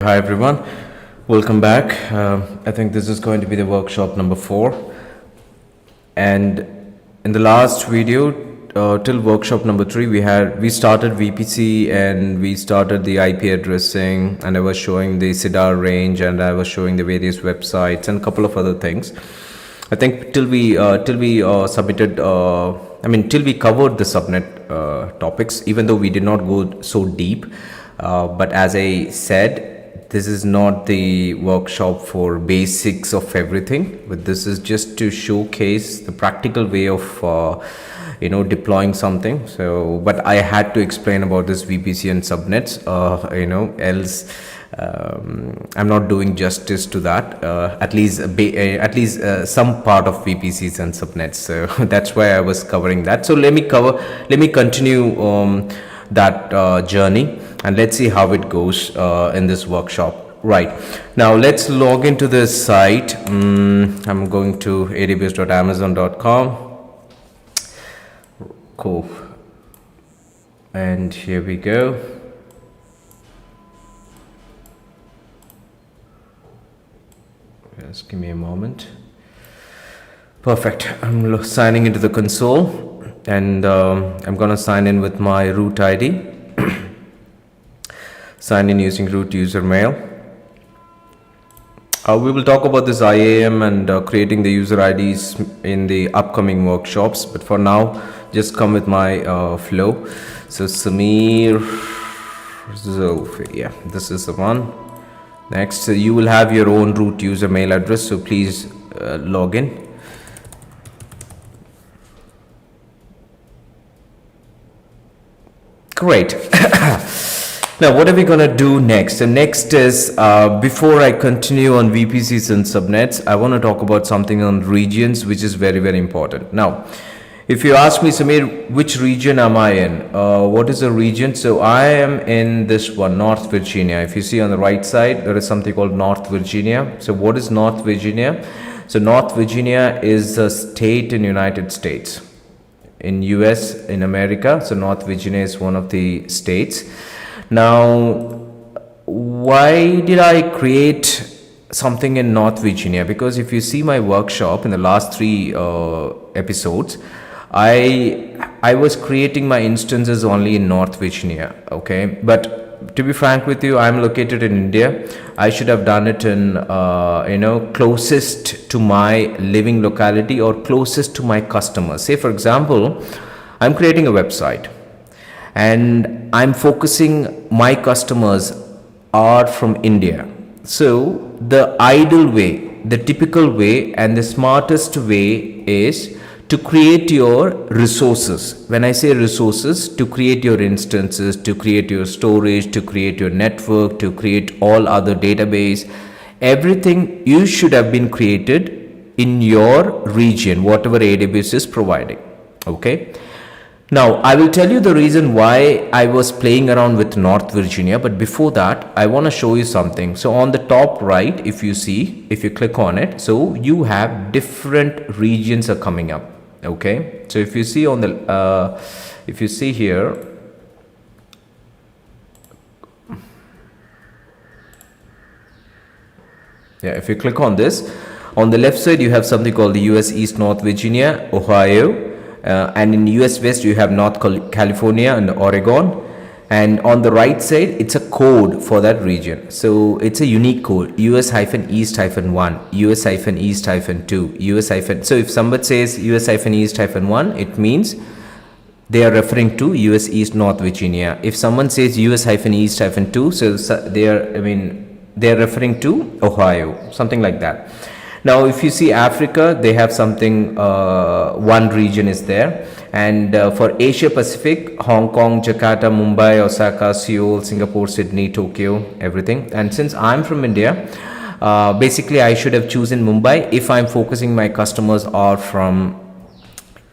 Hi everyone, welcome back. I think this is going to be the workshop number 4, and in the last video till workshop number 3 we started VPC and we started the IP addressing, and I was showing the CIDR range and I was showing the various websites and a couple of other things. I think till we submitted till we covered the subnet topics, even though we did not go so deep, but as I said, this is not the workshop for basics of everything, but this is just to showcase the practical way of deploying something. So but I had to explain about this VPC and subnets, else I'm not doing justice to that, at least some part of VPCs and subnets. So that's why I was covering that. So let me continue that journey, and let's see how it goes in this workshop. Right, now let's log into this site. I'm going to aws.amazon.com. Cool, and here we go. Just give me a moment. Perfect. I'm signing into the console, and I'm gonna sign in with my root ID. Sign in using root user mail. We will talk about this IAM and creating the user IDs in the upcoming workshops, but for now just come with my flow. So Samir Zulfi, yeah, this is the one. Next, you will have your own root user mail address, so please log in. Great. Now what are we going to do next? So next is, before I continue on VPCs and subnets, I want to talk about something on regions, which is very, very important. Now, if you ask me, Samir, which region am I in? What is the region? So I am in this one, North Virginia. If you see on the right side, there is something called North Virginia. So what is North Virginia? So North Virginia is a state in United States, in US, in America. So North Virginia is one of the states. Now, why did I create something in North Virginia? Because if you see my workshop in the last 3 episodes, I was creating my instances only in North Virginia, okay? But to be frank with you, I'm located in India. I should have done it in closest to my living locality or closest to my customers. Say for example, I'm creating a website and I'm focusing my customers are from India. So the ideal way, the typical way, and the smartest way is to create your resources. When I say resources, to create your instances, to create your storage, to create your network, to create all other database, everything you should have been created in your region, whatever AWS is providing. Okay. Now, I will tell you the reason why I was playing around with North Virginia, but before that, I want to show you something. So on the top right, if you click on it, so you have different regions are coming up. Okay. So if you see on the, if you see here, yeah, if you click on this, on the left side, you have something called the US East North Virginia, Ohio. And in US West you have North California and Oregon, and on the right side it's a code for that region. So it's a unique code, US-East-1, US-East-2, US-. So if somebody says US-East-1, it means they are referring to US East North Virginia. If someone says US-East-2, so they are referring to Ohio, something like that. Now, if you see Africa, they have something, one region is there. And for Asia Pacific, Hong Kong, Jakarta, Mumbai, Osaka, Seoul, Singapore, Sydney, Tokyo, everything. And since I'm from India, basically I should have chosen Mumbai if I'm focusing my customers are from,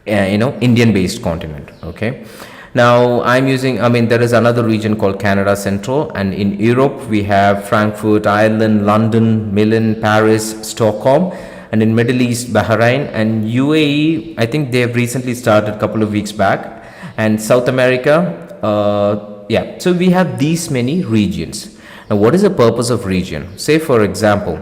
Indian based continent. Okay. Now I'm using, there is another region called Canada Central, and in Europe we have Frankfurt, Ireland, London, Milan, Paris, Stockholm, and in Middle East, Bahrain, and UAE, I think they have recently started a couple of weeks back, and South America, yeah, so we have these many regions. Now, what is the purpose of region? Say, for example,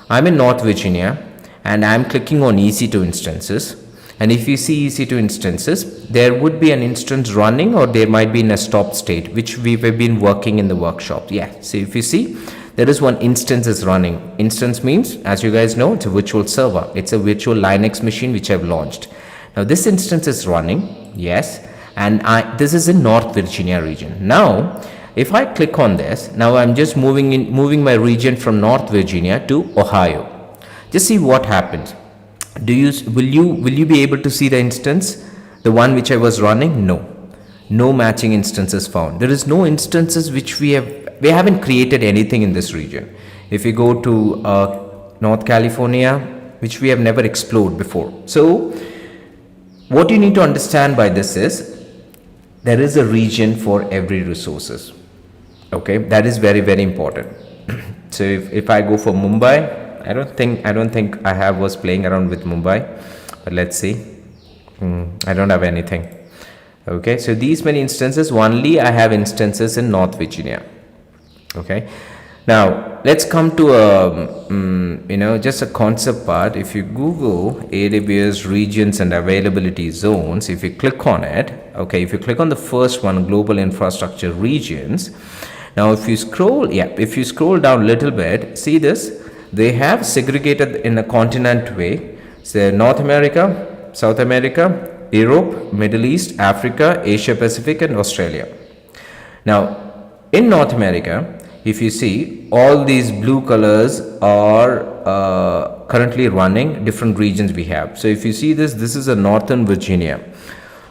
I'm in North Virginia and I'm clicking on EC2 instances. And if you see EC2 instances, there would be an instance running or there might be in a stop state, which we've been working in the workshop. Yeah, so if you see, there is one instance is running. Instance means, as you guys know, it's a virtual server. It's a virtual Linux machine which I've launched. Now, this instance is running, yes, and this is in North Virginia region. Now, if I click on this, now I'm just moving my region from North Virginia to Ohio. Just see what happens. Will you be able to see the instance, the one which I was running? No matching instances found. There is no instances which we haven't created anything in this region. If you go to North California, which we have never explored before. So what you need to understand by this is there is a region for every resources. Okay, that is very, very important. So if I go for Mumbai, I don't think I was playing around with Mumbai, but let's see. I don't have anything. Okay, so these many instances, only I have instances in North Virginia. Okay, now let's come to just a concept part. If you Google AWS regions and availability zones, if you click on it, okay, if you click on the first one, global infrastructure regions. Now if you scroll down a little bit, see this, they have segregated in a continent way. So North America, South America, Europe, Middle East, Africa, Asia Pacific and Australia. Now in North America, if you see, all these blue colors are currently running different regions we have. So if you see this is a Northern Virginia,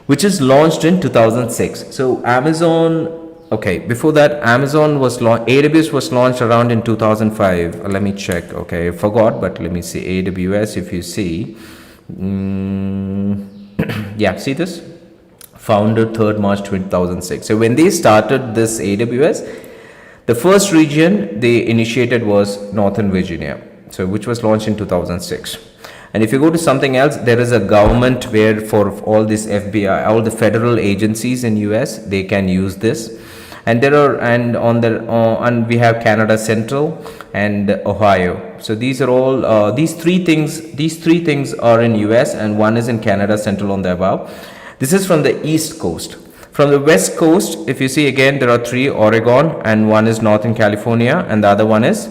which is launched in 2006. So Amazon, okay, before that Amazon was AWS was launched around in 2005. Let me check. Okay, I forgot, but let me see. AWS, if you see, yeah, see this? Founded 3rd March 2006. So when they started this AWS, the first region they initiated was Northern Virginia, so which was launched in 2006. And if you go to something else, there is a government where for all this FBI, all the federal agencies in US, they can use this. And there are, and we have Canada Central and Ohio. So these are all, these three things are in US and one is in Canada Central on the above. This is from the East Coast. From the West Coast, if you see again, there are 3, Oregon, and one is Northern California, and the other one is,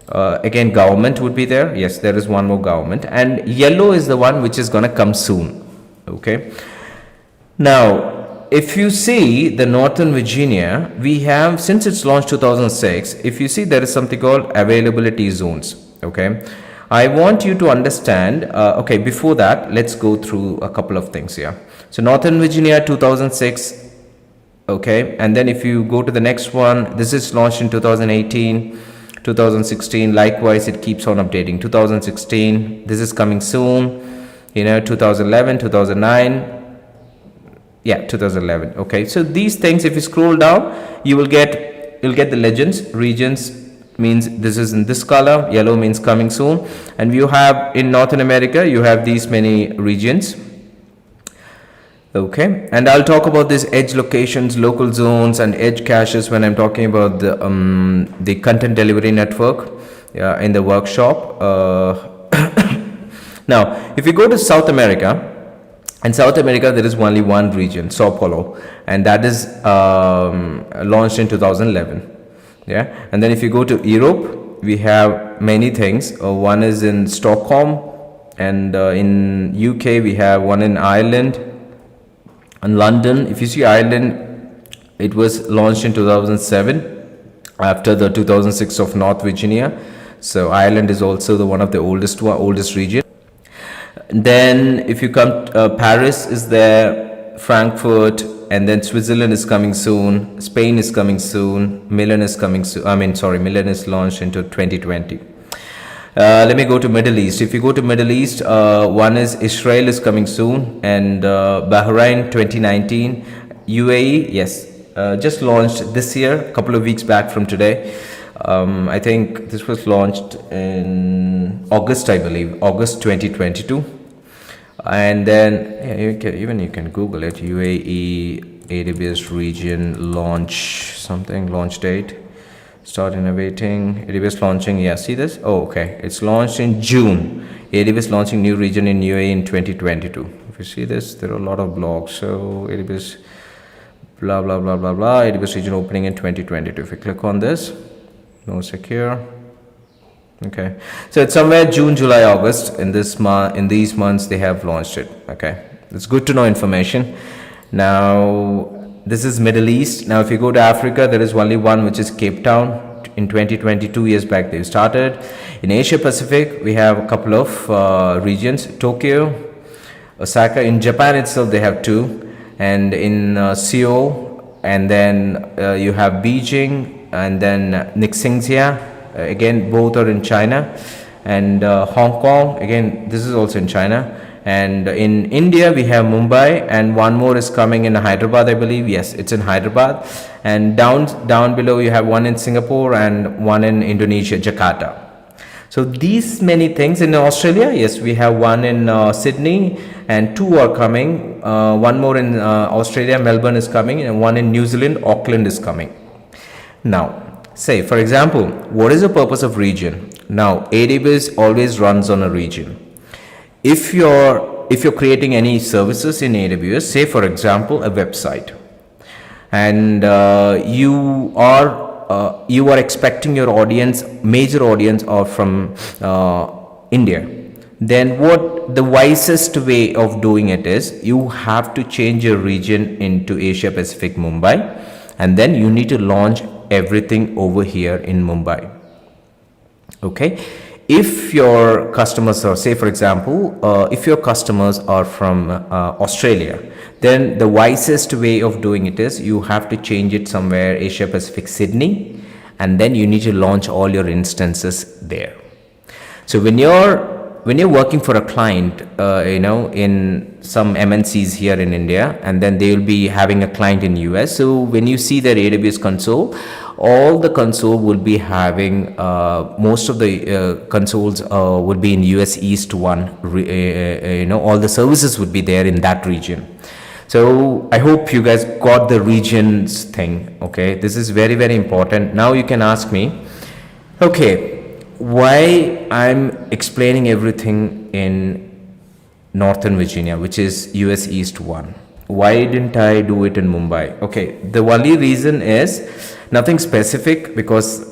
again, government would be there. Yes, there is one more government. And yellow is the one which is going to come soon. Okay. Now, if you see the Northern Virginia, we have, since it's launched 2006, if you see, there is something called availability zones. Okay. I want you to understand, okay, before that, let's go through a couple of things here. So Northern Virginia 2006, okay, and then if you go to the next one, this is launched in 2018, 2016, likewise it keeps on updating. 2016, this is coming soon, 2011, 2009, yeah, 2011. Okay, so these things, if you scroll down, you'll get the legends. Regions means this is in this color, yellow means coming soon, and you have in Northern America, you have these many regions. Okay, and I'll talk about this edge locations, local zones, and edge caches when I'm talking about the content delivery network in the workshop. Now, if you go to South America, in South America there is only one region, Sao Paulo, and that is launched in 2011. Yeah, and then if you go to Europe, we have many things. One is in Stockholm, and in UK we have one in Ireland. In London, if you see Ireland, it was launched in 2007 after the 2006 of North Virginia. So Ireland is also one of the oldest region. Then if you come, Paris is there, Frankfurt, and then Switzerland is coming soon. Spain is coming soon. Milan is coming soon. Milan is launched into 2020. Let me go to Middle East. If you go to Middle East, one is Israel is coming soon, and Bahrain 2019, UAE, yes, just launched this year, a couple of weeks back from today. I think this was launched in August, I believe, August 2022. And then you can Google it, UAE AWS region launch date. Start innovating. AWS launching. Yeah, see this? Oh, okay. It's launched in June. AWS launching new region in UAE in 2022. If you see this, there are a lot of blogs. So AWS blah blah blah blah blah. AWS region opening in 2022. If you click on this, no secure. Okay, so it's somewhere June, July, August. In this month, in these months, they have launched it. Okay, it's good to know information. Now this is Middle East. Now if you go to Africa, there is only one, which is Cape Town. In 2022 years back they started. In Asia Pacific we have a couple of regions: Tokyo, Osaka. In Japan itself they have two, and in Seoul, and then you have Beijing, and then Nixingxia. Again, both are in China. And Hong Kong, again, this is also in China. And in India we have Mumbai, and one more is coming in Hyderabad, I believe. Yes, it's in Hyderabad. And down below you have one in Singapore and one in Indonesia, Jakarta. So these many things. In Australia, yes, we have one in Sydney, and two are coming. One more in Australia, Melbourne is coming, and one in New Zealand, Auckland is coming. Now, say for example, what is the purpose of region? Now AWS always runs on a region. If you're creating any services in AWS, say for example a website, and you are expecting your audience, major audience, are from India, then what the wisest way of doing it is, you have to change your region into Asia Pacific Mumbai, and then you need to launch everything over here in Mumbai. Okay, if your customers are, say for example, if your customers are from Australia, then the wisest way of doing it is, you have to change it somewhere Asia Pacific Sydney, and then you need to launch all your instances there. So when you're working for a client, in some MNCs here in India, and then they will be having a client in US. So when you see their AWS console, all the console will be having, most of the consoles would be in US East 1. All the services would be there in that region. So I hope you guys got the regions thing. Okay, this is very, very important. Now you can ask me, okay, why I'm explaining everything in Northern Virginia, which is US East 1. Why didn't I do it in Mumbai? Okay, the only reason is nothing specific, because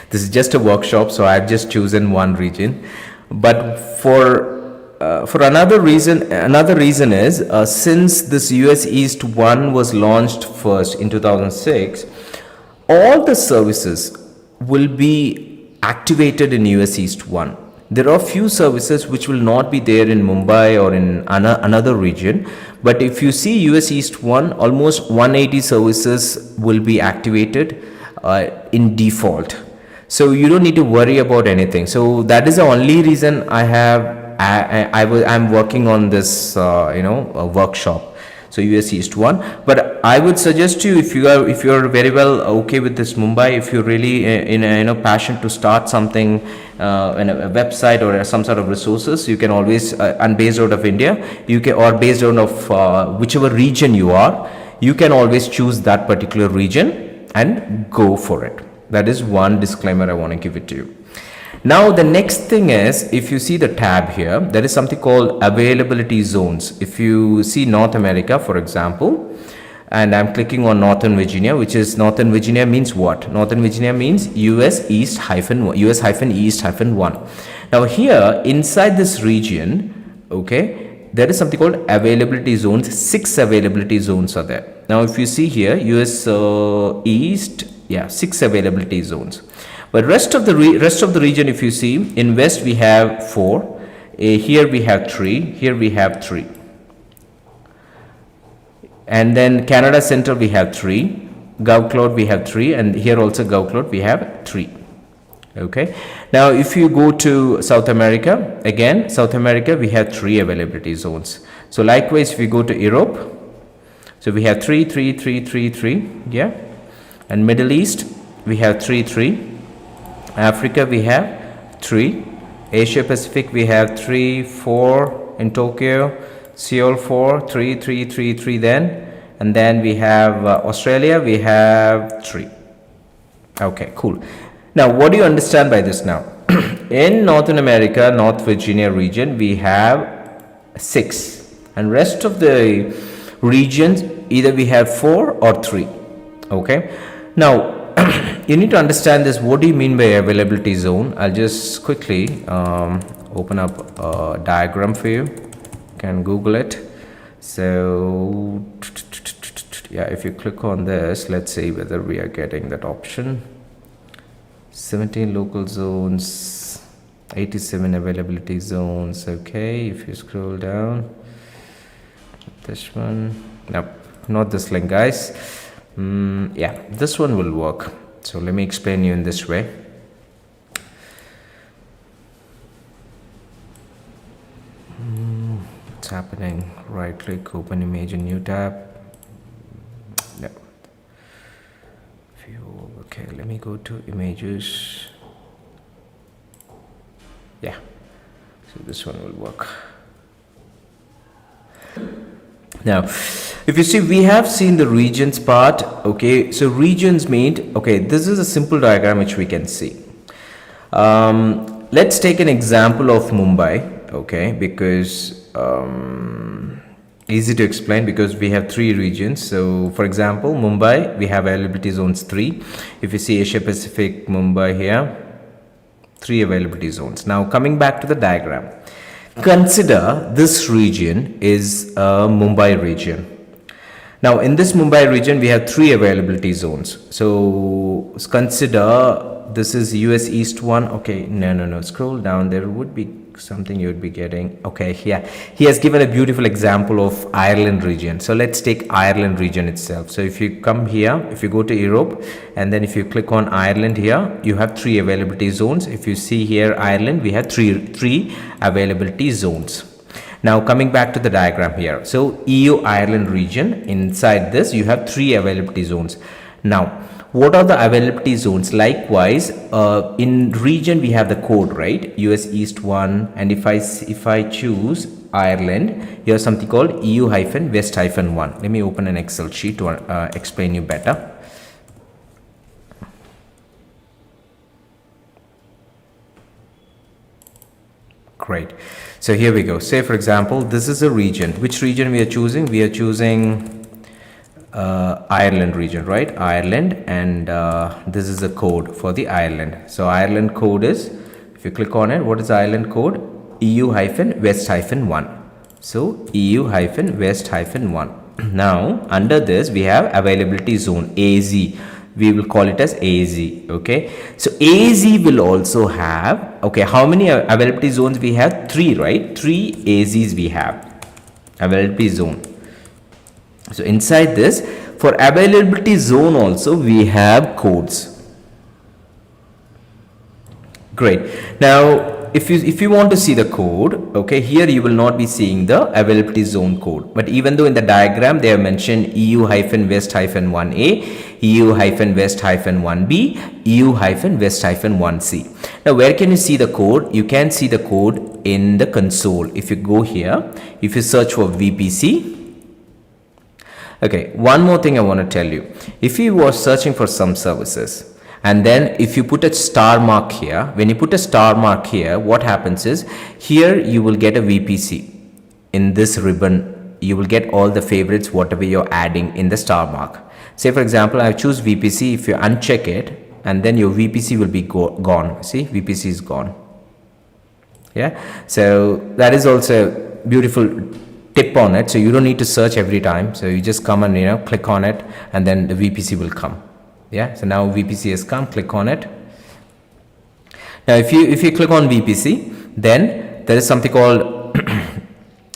this is just a workshop, so I've just chosen one region. But for another reason is, since this US East 1 was launched first in 2006, all the services will be activated in US East 1. There are few services which will not be there in Mumbai or in another region, but if you see US East 1, almost 180 services will be activated in default. So you don't need to worry about anything. So that is the only reason I'm working on this a workshop. So US East 1, but I would suggest you, if you're very well okay with this Mumbai, if you're really in passion to start something, in a website or some sort of resources, you can always, and based out of India, you can, or based out of whichever region you are, you can always choose that particular region and go for it. That is one disclaimer I want to give it to you. Now the next thing is, if you see the tab here, there is something called availability zones. If you see North America, for example, and I'm clicking on Northern Virginia, which is, Northern Virginia means what? Northern Virginia means US East -1, US-East -1. Now here inside this region, okay, there is something called availability zones. 6 availability zones are there. Now if you see here, US East, 6 availability zones. But rest of the region, if you see, in West we have 4, here we have 3, here we have 3. And then Canada Central we have 3, GovCloud we have 3, and here also GovCloud we have 3. Okay. Now if you go to South America, again South America we have 3 availability zones. So likewise if we go to Europe, so we have 3, 3, 3, 3, 3, yeah. And Middle East we have 3, 3. Africa we have 3, Asia Pacific we have 3, 4 in Tokyo, Seoul 4, 3, 3, 3, 3 then, and then we have Australia we have 3. Okay, cool. Now, what do you understand by this now? In Northern America, North Virginia region, we have 6, and rest of the regions either we have 4 or 3. Okay. Now, you need to understand this. What do you mean by availability zone? I'll just quickly open up a diagram for you. You can Google it. So, yeah, if you click on this, let's see whether we are getting that option. 17 local zones, 87 availability zones. Okay, if you scroll down, this one, nope, not this link, guys. Yeah, this one will work. So let me explain you in this way. What's happening? Right click, open image in new tab. No. View. Okay, let me go to images. Yeah, so this one will work. Now, if you see, we have seen the regions part. Okay, so regions mean, okay, this is a simple diagram which we can see. Let's take an example of Mumbai, okay, because easy to explain because we have 3 regions. So for example, Mumbai, we have availability zones 3. If you see Asia Pacific, Mumbai here, 3 availability zones. Now coming back to the diagram, consider this region is a Mumbai region. Now in this Mumbai region, we have 3 availability zones. So consider this is US East 1. Okay, no, scroll down. There would be something you would be getting. Okay, yeah, he has given a beautiful example of Ireland region. So let's take Ireland region itself. So if you come here, if you go to Europe, and then if you click on Ireland here, you have 3 availability zones. If you see here Ireland, we have three availability zones. Now coming back to the diagram here, so EU Ireland region, inside this you have 3 availability zones. Now what are the availability zones? Likewise, in region we have the code, right? US East 1, and if I choose Ireland, you have something called EU-West-1. Let me open an Excel sheet to explain you better. Great. So here we go. Say for example, this is a region. Which region we are choosing? We are choosing Ireland region, right? Ireland, and this is a code for the Ireland. So Ireland code is, if you click on it, what is Ireland code? EU-West-1. So EU-West-1. Now under this we have availability zone AZ. We will call it as AZ. Okay, so AZ will also have, okay, how many availability zones we have? 3, right? 3 AZs we have, availability zone. So inside this, for availability zone also we have codes. Great. Now if you want to see the code, okay, here you will not be seeing the availability zone code, but even though in the diagram they have mentioned EU-West-1A, EU-West-1B, EU-West-1C. Now where can you see the code? You can see the code in the console. If you go here, if you search for VPC. Okay, one more thing I want to tell you. If you were searching for some services, and then if you put a star mark here, when you put a star mark here, what happens is, here you will get a VPC. In this ribbon, you will get all the favorites, whatever you're adding in the star mark. Say for example, I choose VPC. If you uncheck it, and then your VPC will be gone. See, VPC is gone. Yeah, so that is also a beautiful tip on it. So you don't need to search every time. So you just come and click on it, and then the VPC will come. Yeah, so now VPC has come, click on it. Now if you click on VPC, then there is something called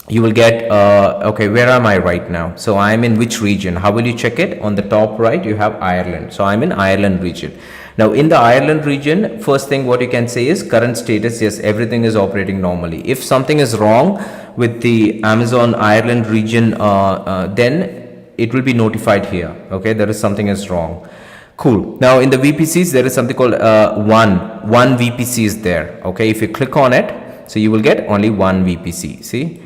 you will get okay, where am I right now? So I'm in which region? How will you check it? On the top right you have Ireland. So I'm in Ireland region. Now in the Ireland region, first thing what you can say is current status. Yes, everything is operating normally. If something is wrong with the Amazon Ireland region, then it will be notified here. Okay, there is something is wrong. Cool. Now in the VPCs there is something called one VPC is there. Okay, if you click on it, so you will get only one VPC. See,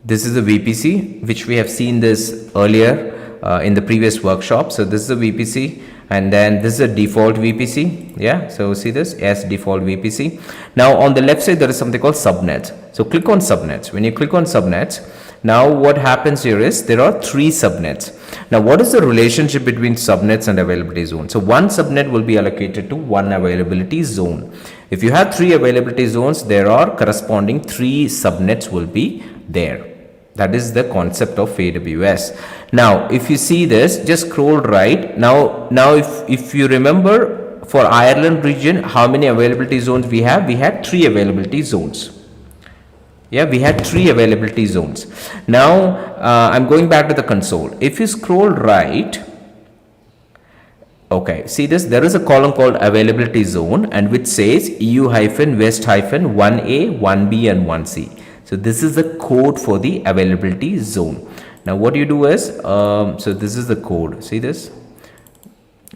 this is a VPC which we have seen this earlier in the previous workshop. So this is a VPC, and then this is a default VPC. Yeah, so see this, yes, default VPC. Now on the left side there is something called subnets. So click on subnets. When you click on subnets, now what happens here is there are 3 subnets. Now what is the relationship between subnets and availability zone? So one subnet will be allocated to one availability zone. If you have 3 availability zones, there are corresponding 3 subnets will be there. That is the concept of AWS. Now if you see this, just scroll right. Now if you remember, for Ireland region, how many availability zones we have? We had 3 availability zones. Yeah, we had 3 availability zones. Now I'm going back to the console. If you scroll right, okay, see this, there is a column called availability zone, and which says EU-West-1A, 1B and 1C. So this is the code for the availability zone. Now what you do is, so this is the code, see this.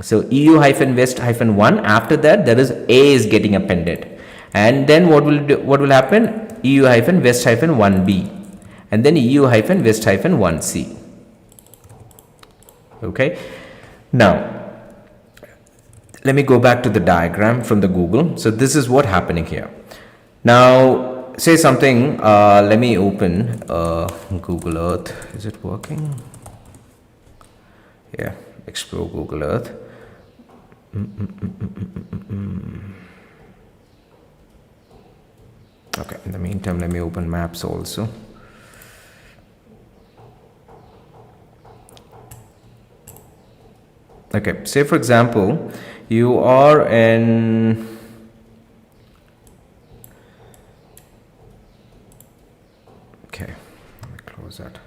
So EU-West-1, after that there is A is getting appended, and then what will happen? EU-West-1B, and then EU-West-1C. Okay, now let me go back to the diagram from the Google. So this is what happening here. Now say something, let me open Google Earth. Is it working? Yeah, explore Google Earth. Okay, in the meantime let me open maps also. Okay, say for example you are in, okay, let me close that.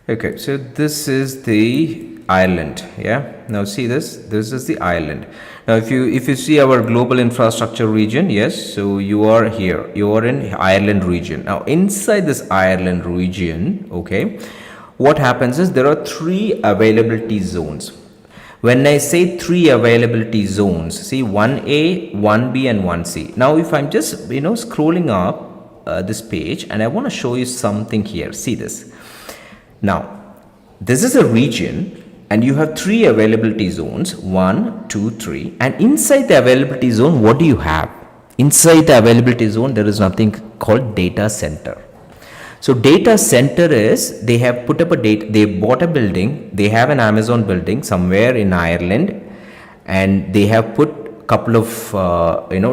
Okay, so this is the Ireland. Yeah, now see this is the Ireland. Now if you see our global infrastructure region, yes, so you are here, you are in Ireland region. Now inside this Ireland region, okay, what happens is there are 3 availability zones. When I say 3 availability zones, see 1A, 1B and 1C. Now if I'm just scrolling up this page, and I want to show you something here. See this. Now this is a region, and you have 3 availability zones, 1, 2, 3, and inside the availability zone, what do you have? Inside the availability zone, there is nothing called data center. So data center is, they have put up they bought a building, they have an Amazon building somewhere in Ireland, and they have put a couple of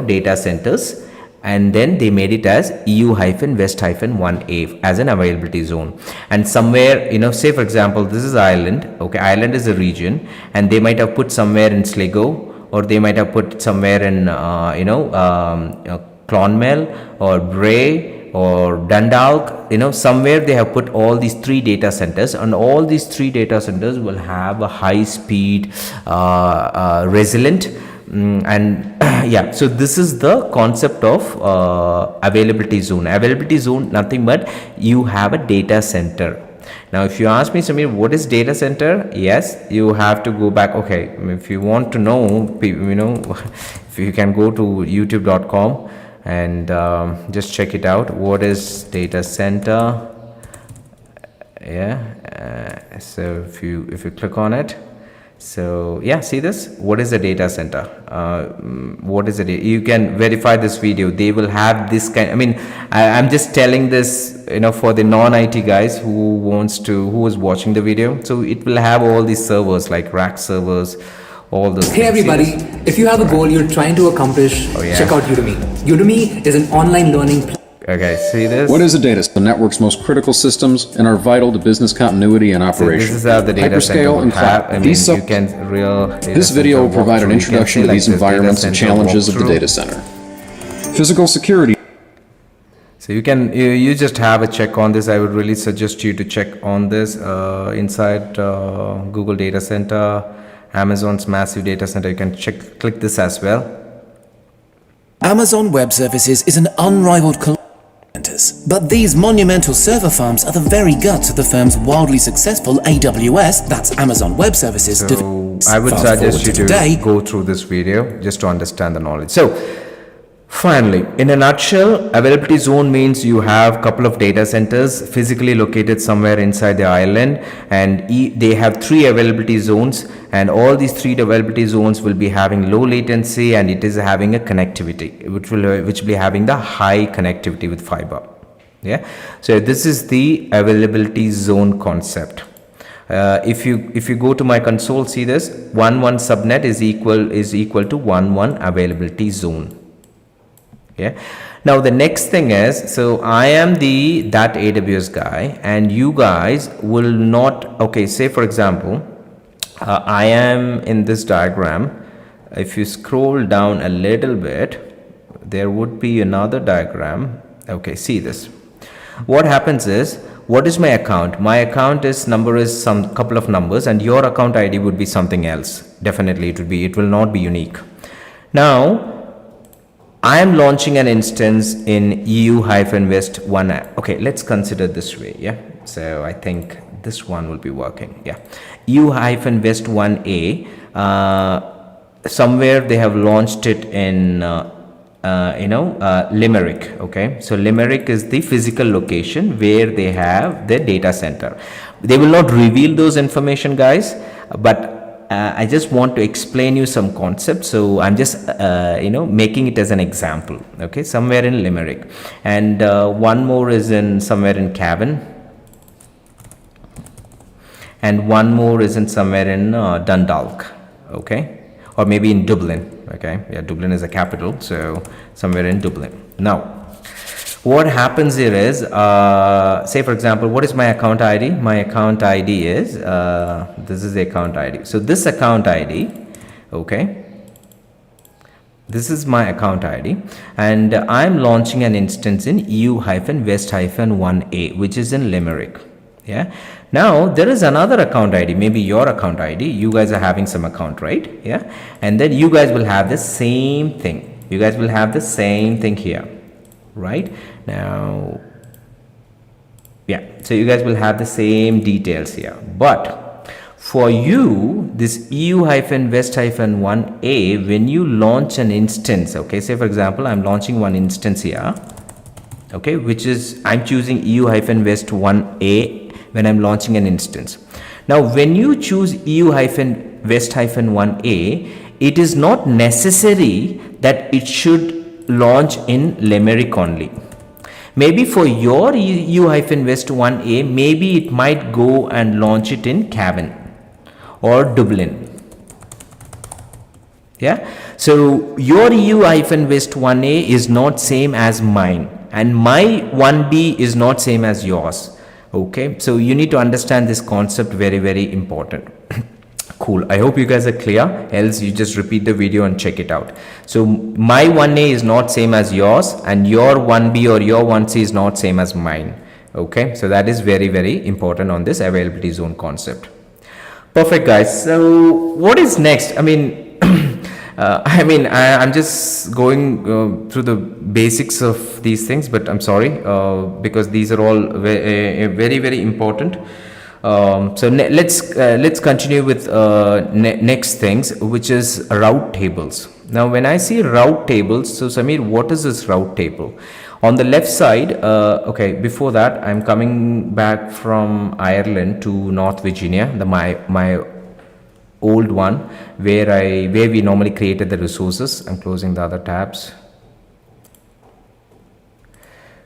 data centers, and then they made it as EU-West-1A as an availability zone. And somewhere, say for example, this is Ireland. Okay, Ireland is a region, and they might have put somewhere in Sligo, or they might have put somewhere in Clonmel or Bray or Dundalk. Somewhere they have put all these 3 data centers, and all these 3 data centers will have a high speed resilient and yeah, so this is the concept of availability zone. Availability zone, nothing but you have a data center. Now if you ask me, Samir, what is data center? Yes, you have to go back. Okay, if you want to know, if you can go to youtube.com and just check it out. What is data center? Yeah, so if you click on it, so yeah, see this, what is a data center? What is it? You can verify this video. They will have this kind, I'm just telling this for the non-IT guys who is watching the video. So it will have all these servers like rack servers, all those. Hey everybody, if you have a goal you're trying to accomplish, check out Udemy. Udemy is an online learning platform. Okay, see this? What is a data center? The network's most critical systems and are vital to business continuity and operation. So this is how the data center will have. This video will provide an introduction to these environments and challenges of the data center. Physical security. So you just have a check on this. I would really suggest you to check on this inside Google Data Center, Amazon's massive data center. You can click this as well. Amazon Web Services is an unrivaled collection. But these monumental server farms are the very guts of the firm's wildly successful AWS, that's Amazon Web Services. So I would suggest you to go through this video just to understand the knowledge. So Finally, in a nutshell, availability zone means you have a couple of data centers physically located somewhere inside the island, and they have 3 availability zones, and all these 3 availability zones will be having low latency, and it is having a connectivity which will be having the high connectivity with fiber. Yeah, so this is the availability zone concept. If you go to my console, see this 1 subnet is equal to 1 availability zone. Yeah. Now the next thing is, so I am that AWS guy, and you guys will not. Okay, say for example, I am in this diagram. If you scroll down a little bit, there would be another diagram. Okay, see this. What happens is, what is my account? My account number is some couple of numbers, and your account ID would be something else. Definitely, it will not be unique. Now, I am launching an instance in EU-West 1. Okay, let's consider this way. Yeah, so I think this one will be working. Yeah, EU-West 1A. Somewhere they have launched it in Limerick. Okay, so Limerick is the physical location where they have the data center. They will not reveal those information, guys, but I just want to explain you some concepts, so I'm just making it as an example. Okay, somewhere in Limerick, and one more is somewhere in Cavan, and one more is somewhere in Dundalk. Okay, or maybe in Dublin. Okay, yeah, Dublin is a capital, so somewhere in Dublin. Now, what happens here is, say for example, what is my account ID? My account ID is, this is the account ID. So this account ID, okay, this is my account ID, and I'm launching an instance in EU-West 1A, which is in Limerick. Yeah. Now there is another account ID, maybe your account ID. You guys are having some account, right? Yeah. And then you guys will have the same thing. You guys will have the same thing here. Right now, yeah, so you guys will have the same details here, but for you, this EU-West 1A, when you launch an instance, okay, say for example, I'm launching one instance here, okay, which is, I'm choosing EU-West 1A when I'm launching an instance. Now when you choose EU-West 1A, it is not necessary that it should launch in Limerick only. Maybe for your EU-West 1A, maybe it might go and launch it in Cavan or Dublin. Yeah, so your EU-West 1A is not same as mine, and my 1B is not same as yours. Okay, so you need to understand this concept, very, very important. Cool. I hope you guys are clear, else you just repeat the video and check it out. So my 1A is not same as yours, and your 1B or your 1C is not same as mine. Okay, so that is very, very important on this availability zone concept. Perfect, guys. So what is next? I mean, I'm just going through the basics of these things, but I'm sorry, because these are all very, very important. So let's continue with next things, which is route tables. Now when I see route tables, so Samir, what is this route table? On the left side, okay, before that, I'm coming back from Ireland to North Virginia, my old one, where we normally created the resources. I'm closing the other tabs.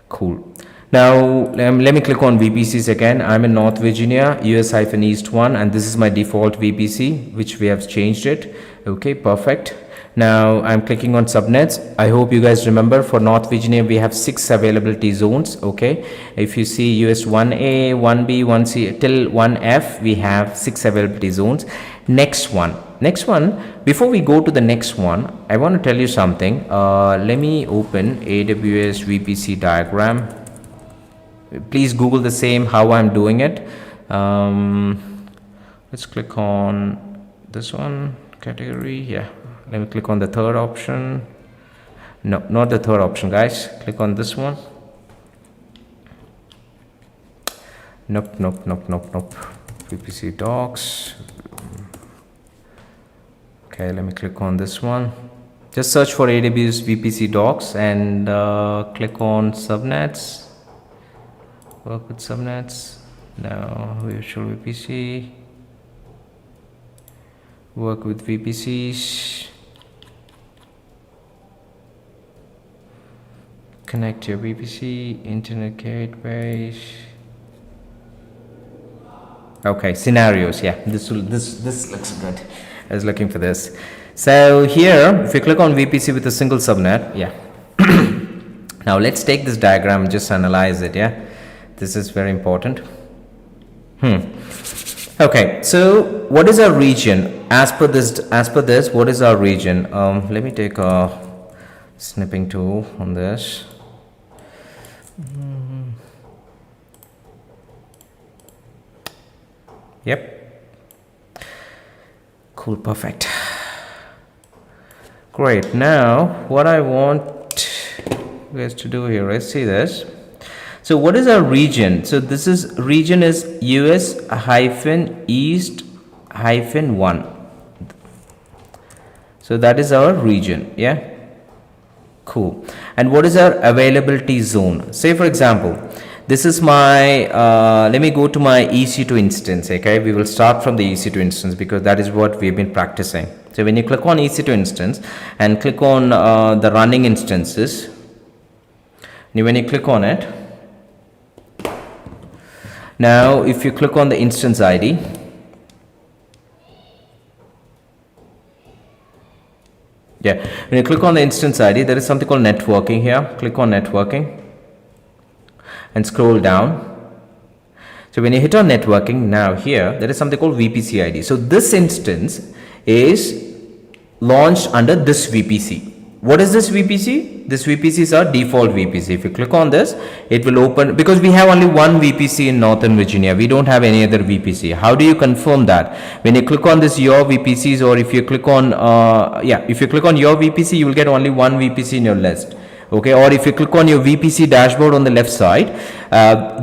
Cool. Now let me click on VPCs again. I'm in North Virginia, US-East 1, and this is my default VPC, which we have changed it. Okay, perfect. Now I'm clicking on subnets. I hope you guys remember, for North Virginia we have 6 availability zones. Okay, if you see US 1A, 1B, 1C till 1F, we have 6 availability zones. Next one, before we go to the next one, I want to tell you something. Let me open AWS VPC diagram. Please Google the same how I'm doing it. Let's click on this one, category. Yeah, let me click on the third option. No, not the third option, guys. Click on this one. Nope. VPC docs. Okay, let me click on this one. Just search for AWS VPC docs and click on subnets. Work with subnets. Now virtual VPC. Work with VPCs. Connect your VPC, internet gateways. Okay, scenarios. Yeah, this looks good. I was looking for this. So here, if you click on VPC with a single subnet, yeah. Now let's take this diagram and just analyze it. Yeah, this is very important. Okay, so what is our region? As per this, what is our region? Let me take a snipping tool on this. Yep. Cool, perfect. Great. Now, what I want you guys to do here is see this. So, what is our region? So, this is region is US-East-1. So, that is our region. Yeah. Cool. And what is our availability zone? Say, for example, this is my, let me go to my EC2 instance, okay? We will start from the EC2 instance because that is what we've been practicing. So when you click on EC2 instance and click on the running instances, when you click on it, now if you click on the instance ID, yeah, when you click on the instance ID, there is something called networking here. Click on networking and scroll down. So when you hit on networking, now here there is something called VPC ID. So this instance is launched under this VPC. What is this VPC? This VPC is our default VPC. If you click on this, it will open, because we have only one VPC in Northern Virginia. We don't have any other VPC. How do you confirm that? When you click on this your VPCs, or if you click on if you click on your VPC, you will get only one VPC in your list. Okay, or if you click on your VPC dashboard on the left side,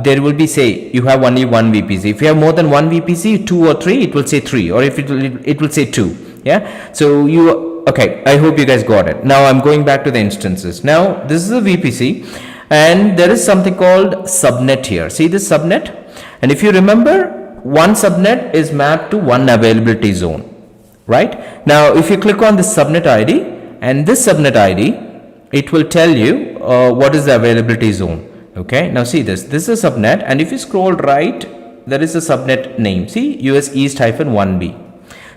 there will be, say, you have only one VPC. If you have more than one VPC, 2 or 3, it will say 3, or if it will say 2. Yeah, so okay, I hope you guys got it. Now I'm going back to the instances. Now this is a VPC and there is something called subnet here. See this subnet? And if you remember, one subnet is mapped to one availability zone, right? Now if you click on the subnet ID and this subnet ID, it will tell you what is the availability zone. Okay, now see this is a subnet, and if you scroll right, there is a subnet name. See, US East-1B.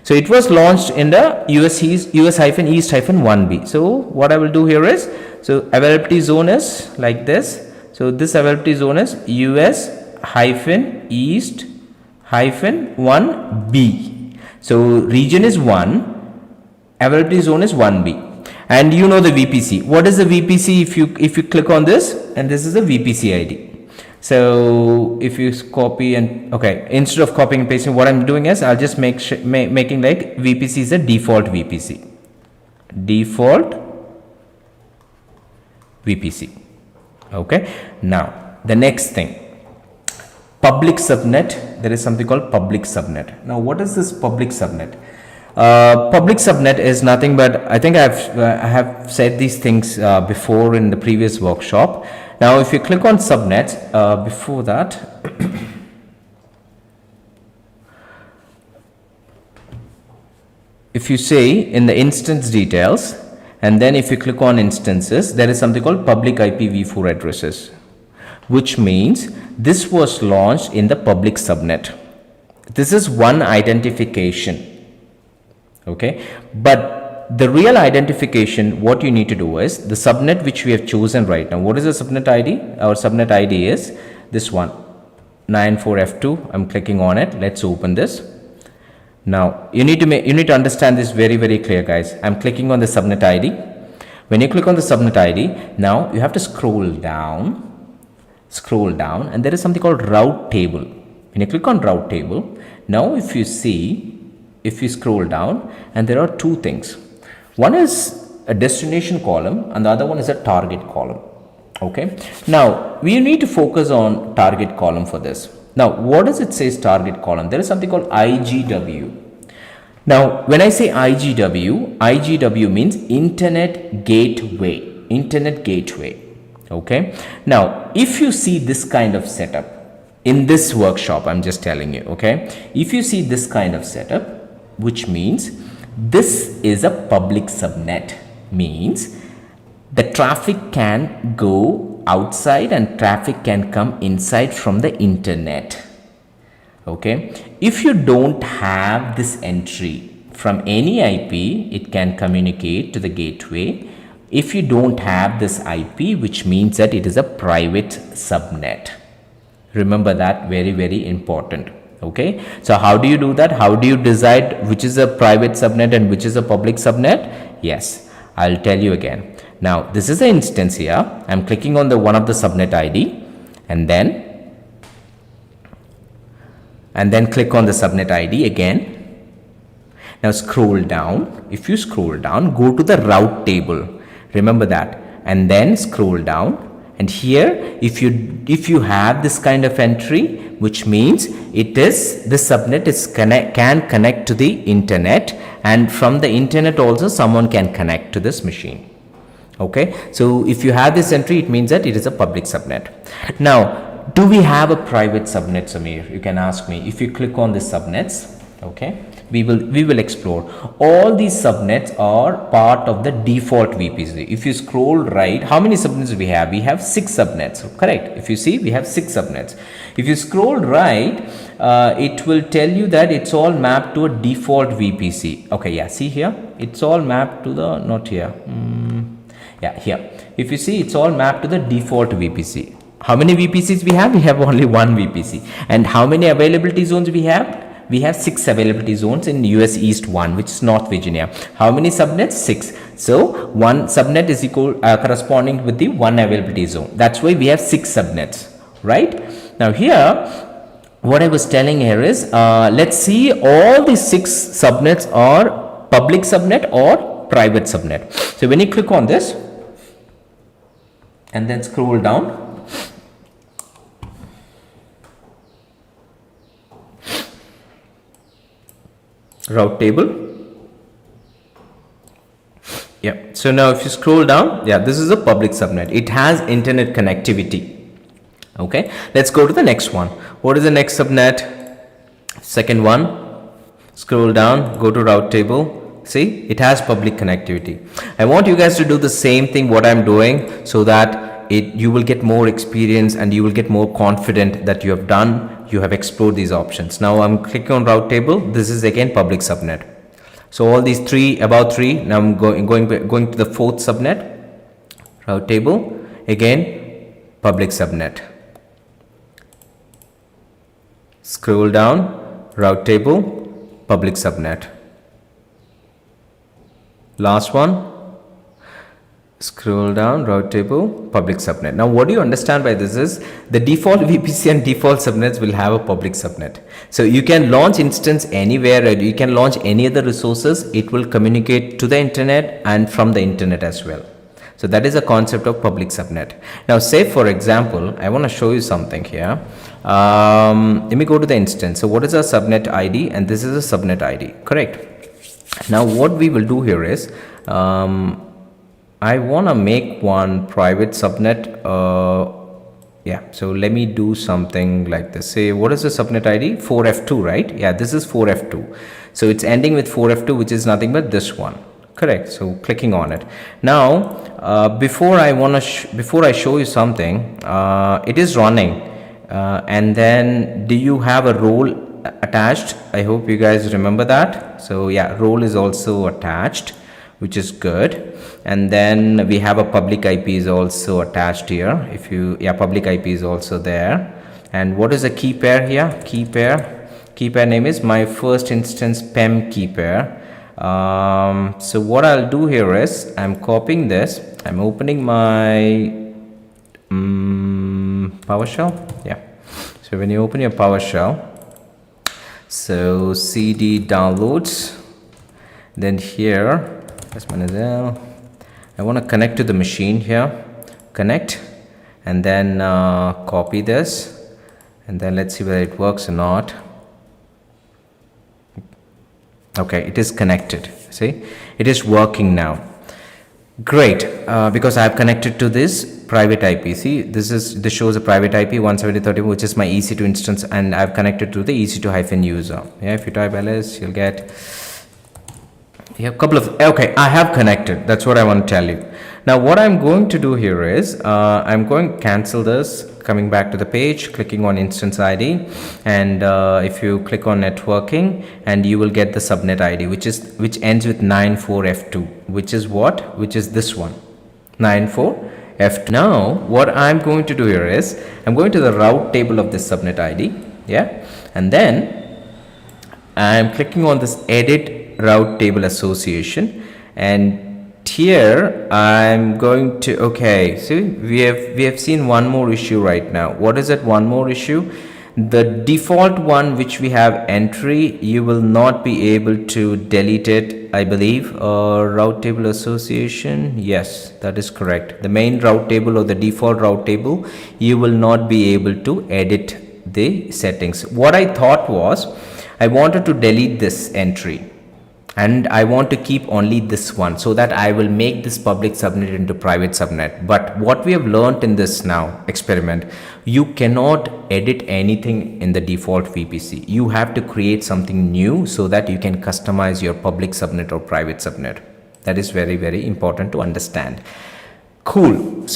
So it was launched in the US-East-1B. So what I will do here is, so availability zone is like this. So this availability zone is US-East-1B. So region is 1, availability zone is 1B. And you know the VPC. What is the VPC? If you click on this, and this is the VPC ID. So if you copy and, okay, instead of copying and pasting, what I'm doing is I'll just making like VPC is a default VPC. Default VPC. Okay. Now the next thing, public subnet. There is something called public subnet. Now what is this public subnet? Public subnet is nothing but, I think I have said these things before in the previous workshop. Now if you click on subnets, before that, if you say in the instance details, and then if you click on instances, there is something called public IPv4 addresses, which means this was launched in the public subnet. This is one identification. Okay, but the real identification, what you need to do is the subnet which we have chosen right now. What is the subnet ID? Our subnet ID is this one, 94F2. I'm clicking on it. Let's open this. Now you need to understand this very, very clear, guys. I'm clicking on the subnet ID. When you click on the subnet ID, now you have to scroll down, and there is something called route table. When you click on route table, now if you see, if you scroll down, and there are two things. One is a destination column and the other one is a target column. Okay. Now we need to focus on target column for this. Now what does it say target column? There is something called IGW. Now, when I say IGW means Internet Gateway. Okay. Now, if you see this kind of setup in this workshop, I'm just telling you, okay, if you see this kind of setup, which means this is a public subnet, means the traffic can go outside and traffic can come inside from the internet. Okay, if you don't have this entry from any IP, it can communicate to the gateway. If you don't have this IP, which means that it is a private subnet. Remember that, very, very important. Okay, so how do you do that? How do you decide which is a private subnet and which is a public subnet? Yes, I'll tell you again. Now, this is an instance here. I'm clicking on the one of the subnet ID and then click on the subnet ID again. Now scroll down. If you scroll down, go to the route table. Remember that, and then scroll down. And here, if you have this kind of entry, which means it is the subnet can connect to the internet, and from the internet also someone can connect to this machine. Okay, so if you have this entry, it means that it is a public subnet. Now, do we have a private subnet, Samir? You can ask me. If you click on the subnets, okay, we will explore. All these subnets are part of the default VPC. If you scroll right, how many subnets do we have? We have 6 subnets, correct? If you see, we have 6 subnets. If you scroll right, it will tell you that it's all mapped to a default VPC. Okay, yeah, see here, it's all mapped to the, not here. Yeah, here. If you see, it's all mapped to the default VPC. How many VPCs we have? We have only one VPC. And how many availability zones we have? We have 6 availability zones in US East 1, which is North Virginia. How many subnets? 6. So, one subnet is equal corresponding with the one availability zone. That's why we have 6 subnets, right? Now here, what I was telling here is, let's see all these 6 subnets are public subnet or private subnet. So, when you click on this and then scroll down, route table. Yeah, so now if you scroll down, yeah, this is a public subnet. It has internet connectivity. Okay, let's go to the next one. What is the next subnet? Second one. Scroll down, go to route table. See, it has public connectivity. I want you guys to do the same thing what I'm doing, so that you will get more experience and you will get more confident that you have explored these options. Now I'm clicking on route table. This is again public subnet. So all these about three. Now I'm going to the 4th subnet. Route table, again public subnet. Scroll down, route table, public subnet. Last one. Scroll down, route table, public subnet. Now what do you understand by this is the default VPC and default subnets will have a public subnet. So you can launch instance anywhere, or you can launch any other resources. It will communicate to the internet and from the internet as well. So that is a concept of public subnet. Now say for example, I want to show you something here. Let me go to the instance. So what is a subnet ID? And this is a subnet ID, correct? Now what we will do here is, I want to make one private subnet. Yeah, so let me do something like this. Say, what is the subnet ID? 4F2, right? Yeah, this is 4F2. So it's ending with 4F2, which is nothing but this one. Correct. So clicking on it. Now, before I show you something, it is running. And then do you have a role attached? I hope you guys remember that. So yeah, role is also attached, which is good. And then we have a public IP is also attached here. Public IP is also there. And what is the key pair here? Key pair name is my first instance PEM key pair. So what I'll do here is I'm copying this. I'm opening my PowerShell. Yeah. So when you open your PowerShell, so CD downloads, then here, I want to connect to the machine here, connect, and then copy this, and then let's see whether it works or not. Okay, it is connected. See, it is working now. Great, because I have connected to this private IP. See, this shows a private IP 170.30, which is my EC2 instance, and I've connected to the EC2-user. Yeah, if you type ls, you'll get a couple of. Okay, I have connected. That's what I want to tell you. Now, what I'm going to do here is I'm going to cancel this. Coming back to the page, clicking on instance ID, and if you click on networking, and you will get the subnet ID, which ends with 94F2, which is what? Which is this one, 94F2. Now, what I'm going to do here is I'm going to the route table of this subnet ID, yeah, and then I'm clicking on this edit route table association, and here I'm going to, okay, see, we have seen one more issue right now. What is it? One more issue. The default one which we have entry, you will not be able to delete it, I believe. Route table association, yes, that is correct. The main route table or the default route table, you will not be able to edit the settings. What I thought was I wanted to delete this entry, and I want to keep only this one, so that I will make this public subnet into private subnet. But what we have learned in this now experiment, you cannot edit anything in the default VPC. You have to create something new so that you can customize your public subnet or private subnet. That is very, very important to understand. Cool.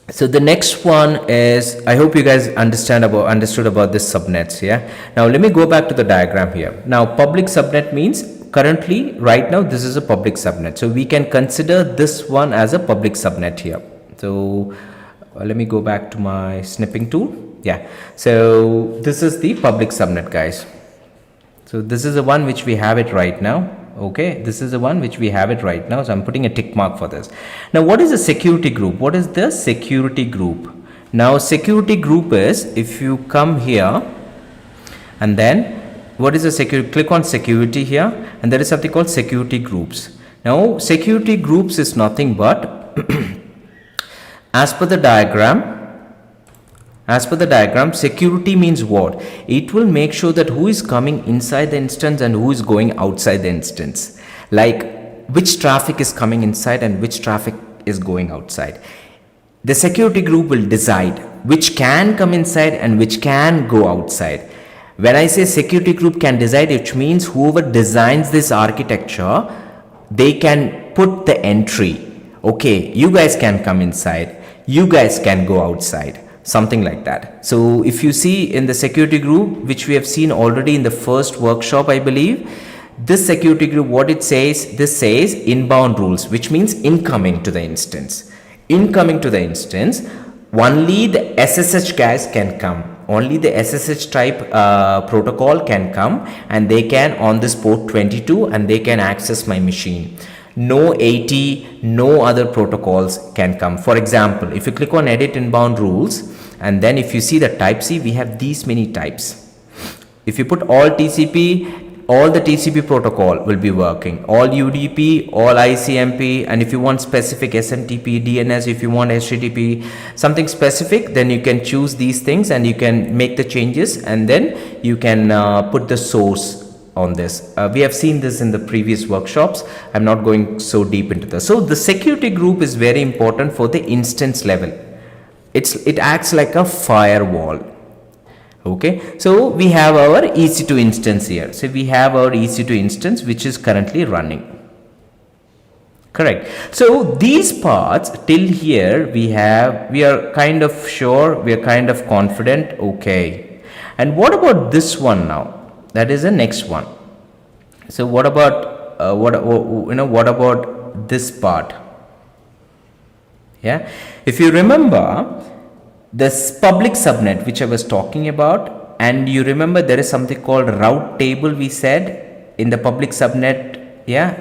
So the next one is, I hope you guys understood about this subnets. Yeah. Now let me go back to the diagram here. Now public subnet means currently right now this is a public subnet. So we can consider this one as a public subnet here. So let me go back to my snipping tool. Yeah. So this is the public subnet, guys. So this is the one which we have it right now. Okay, this is the one which we have it right now. So I'm putting a tick mark for this. Now, what is a security group? What is the security group? Now, security group is, if you come here and then what is a security? Click on security here, and there is something called security groups. Now, security groups is nothing but as per the diagram, security means what? It will make sure that who is coming inside the instance and who is going outside the instance. Like which traffic is coming inside and which traffic is going outside. The security group will decide which can come inside and which can go outside. When I say security group can decide, it means whoever designs this architecture, they can put the entry. Okay, you guys can come inside, you guys can go outside. Something like that. So if you see in the security group, which we have seen already in the first workshop, I believe, this security group, what it says, this says inbound rules, which means incoming to the instance. Incoming to the instance, only the SSH guys can come. Only the SSH type protocol can come, and they can on this port 22, and they can access my machine. No AT, no other protocols can come. For example, if you click on edit inbound rules, and then if you see the type C, we have these many types. If you put all TCP, all the TCP protocol will be working. All UDP, all ICMP, and if you want specific SMTP, DNS, if you want HTTP, something specific, then you can choose these things and you can make the changes, and then you can put the source on this. We have seen this in the previous workshops. I'm not going so deep into this. So the security group is very important for the instance level. It acts like a firewall. Okay, so we have our EC2 instance here. So we have our EC2 instance which is currently running. Correct. So these parts till here we are kind of sure, we are kind of confident. Okay. And what about this one now? That is the next one. So what about what about this part? Yeah, if you remember this public subnet which I was talking about, and you remember there is something called route table we said in the public subnet. Yeah,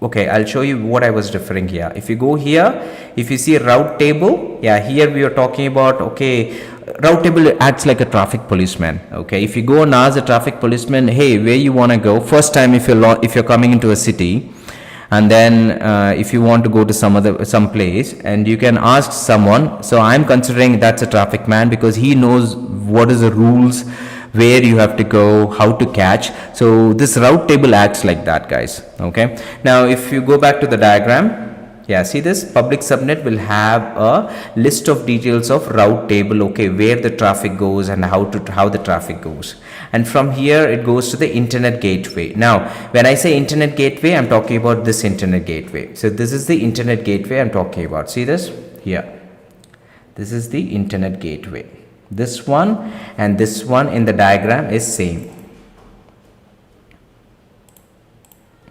okay, I'll show you what I was referring here. If you go here, if you see route table, yeah, here we are talking about, okay, route table acts like a traffic policeman. Okay, if you go and ask the traffic policeman, hey, where you want to go, first time if you're coming into a city, and then if you want to go to some place, and you can ask someone. So I'm considering that's a traffic man because he knows what is the rules where you have to go, how to catch. So this route table acts like that, guys. Okay, now if you go back to the diagram, yeah, see this public subnet will have a list of details of route table, okay, where the traffic goes and how the traffic goes. And from here it goes to the internet gateway. Now when I say internet gateway, I'm talking about this internet gateway. So this is the internet gateway I'm talking about. See this here, this is the internet gateway. This one and this one in the diagram is same.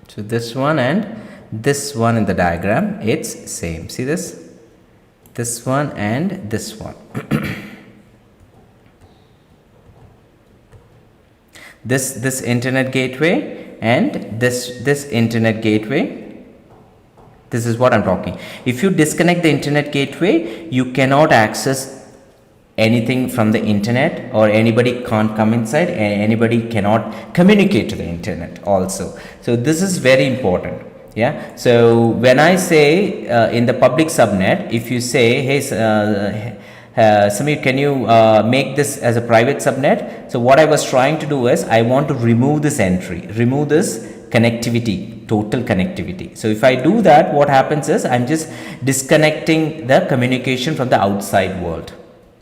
So this one and this one in the diagram, it's same. See this one and this one. this internet gateway and this internet gateway, this is what I'm talking. If you disconnect the internet gateway, you cannot access anything from the internet, or anybody can't come inside, and anybody cannot communicate to the internet also. So this is very important. Yeah, so when I say in the public subnet, if you say, hey Samir, can you make this as a private subnet? So what I was trying to do is, I want to remove this entry, remove this connectivity, total connectivity. So if I do that, what happens is, I'm just disconnecting the communication from the outside world.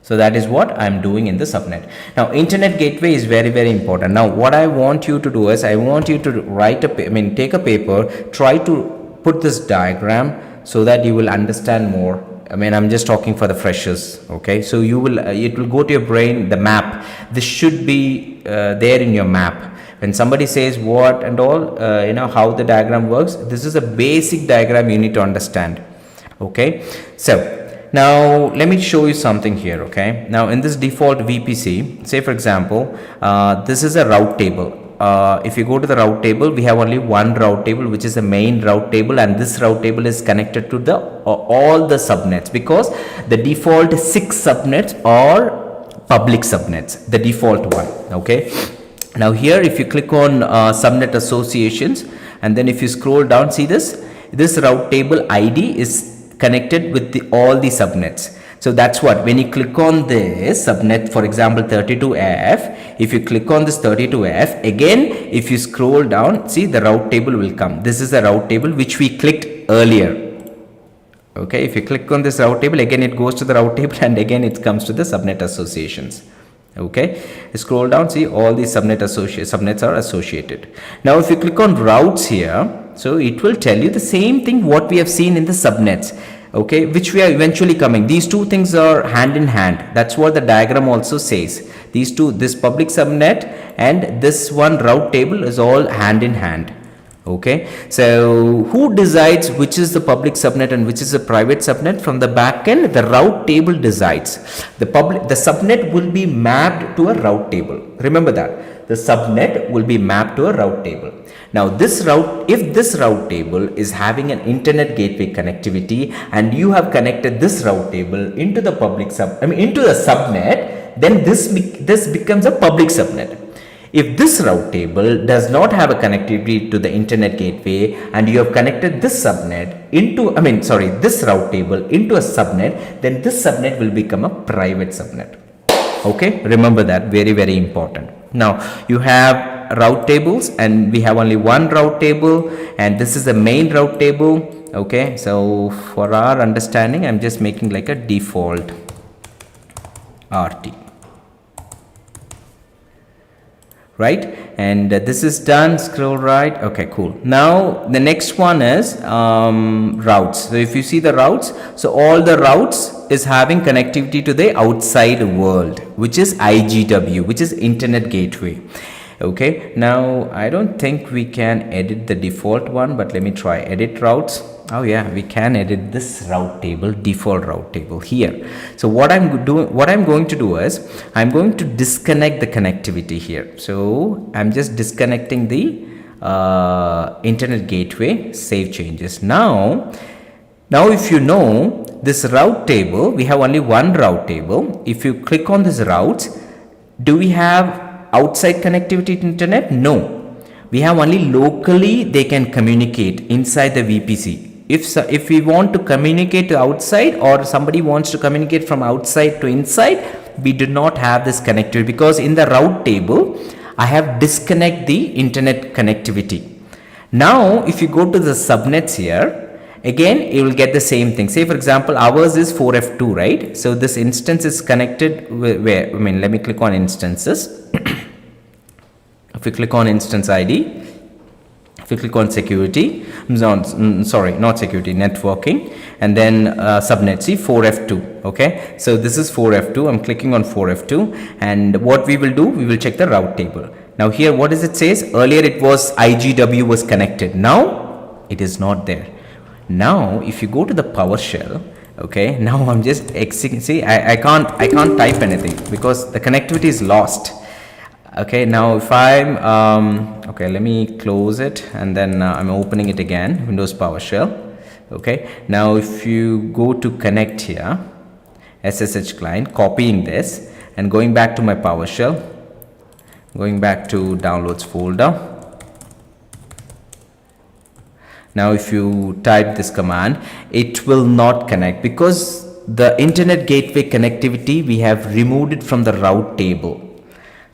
So that is what I'm doing in the subnet. Now internet gateway is very, very important. Now what I want you to do is, I want you to write take a paper, try to put this diagram so that you will understand more. I'm just talking for the freshers. Okay, so you will it will go to your brain, the map. This should be there in your map. When somebody says what and all, how the diagram works, this is a basic diagram you need to understand. Okay, so now let me show you something here. Okay, now in this default VPC, say for example, this is a route table. If you go to the route table, we have only one route table, which is the main route table, and this route table is connected to the all the subnets, because the default 6 subnets are public subnets, the default one. Okay, now here if you click on subnet associations, and then if you scroll down, see this route table ID is connected with all the subnets. So that's what, when you click on this subnet, for example 32F, if you click on this 32F, again if you scroll down, see the route table will come. This is the route table which we clicked earlier. Okay, if you click on this route table, again it goes to the route table, and again it comes to the subnet associations. Okay, scroll down, see all these subnets are associated. Now if you click on routes here, so it will tell you the same thing what we have seen in the subnets, okay, which we are eventually coming. These two things are hand in hand. That's what the diagram also says. These two, this public subnet and this one route table, is all hand in hand. Okay, so who decides which is the public subnet and which is the private subnet? From the back end, the route table decides. The subnet will be mapped to a route table. Remember that the subnet will be mapped to a route table. Now this route, if this route table is having an internet gateway connectivity, and you have connected this route table into the into the subnet, then this becomes a public subnet. If this route table does not have a connectivity to the internet gateway, and you have connected this subnet into, this route table into a subnet, then this subnet will become a private subnet. Okay, remember that, very, very important. Now you have route tables, and we have only one route table, and this is the main route table. Okay, so for our understanding, I'm just making like a default RT. Right, and this is done. Scroll right. Okay, cool. Now the next one is routes. So if you see the routes, so all the routes is having connectivity to the outside world, which is IGW, which is internet gateway. Okay, now I don't think we can edit the default one, but let me try edit routes. Oh yeah, we can edit this route table, default route table here. So what I'm going to do is, I'm going to disconnect the connectivity here. So I'm just disconnecting the internet gateway, save changes. Now if you know this route table, we have only one route table. If you click on this routes, do we have outside connectivity to internet? No, we have only locally they can communicate inside the VPC. If we want to communicate to outside, or somebody wants to communicate from outside to inside, we do not have this connectivity, because in the route table I have disconnect the internet connectivity. Now if you go to the subnets here, again you will get the same thing. Say for example ours is 4F2, right? So this instance is connected with where, let me click on instances. If we click on instance ID, if you click on security, sorry, not security, networking, and then subnet, see 4F2. Okay, so this is 4F2. I'm clicking on 4F2, and what we will do, we will check the route table. Now here, what does it says? Earlier it was IGW was connected. Now it is not there. Now if you go to the PowerShell, okay, now I'm just exiting. See, I can't type anything because the connectivity is lost. Okay, now if I'm okay, let me close it, and then I'm opening it again, Windows PowerShell. Okay, now if you go to connect here, SSH client, copying this and going back to my PowerShell, going back to downloads folder. Now if you type this command, it will not connect because the internet gateway connectivity, we have removed it from the route table.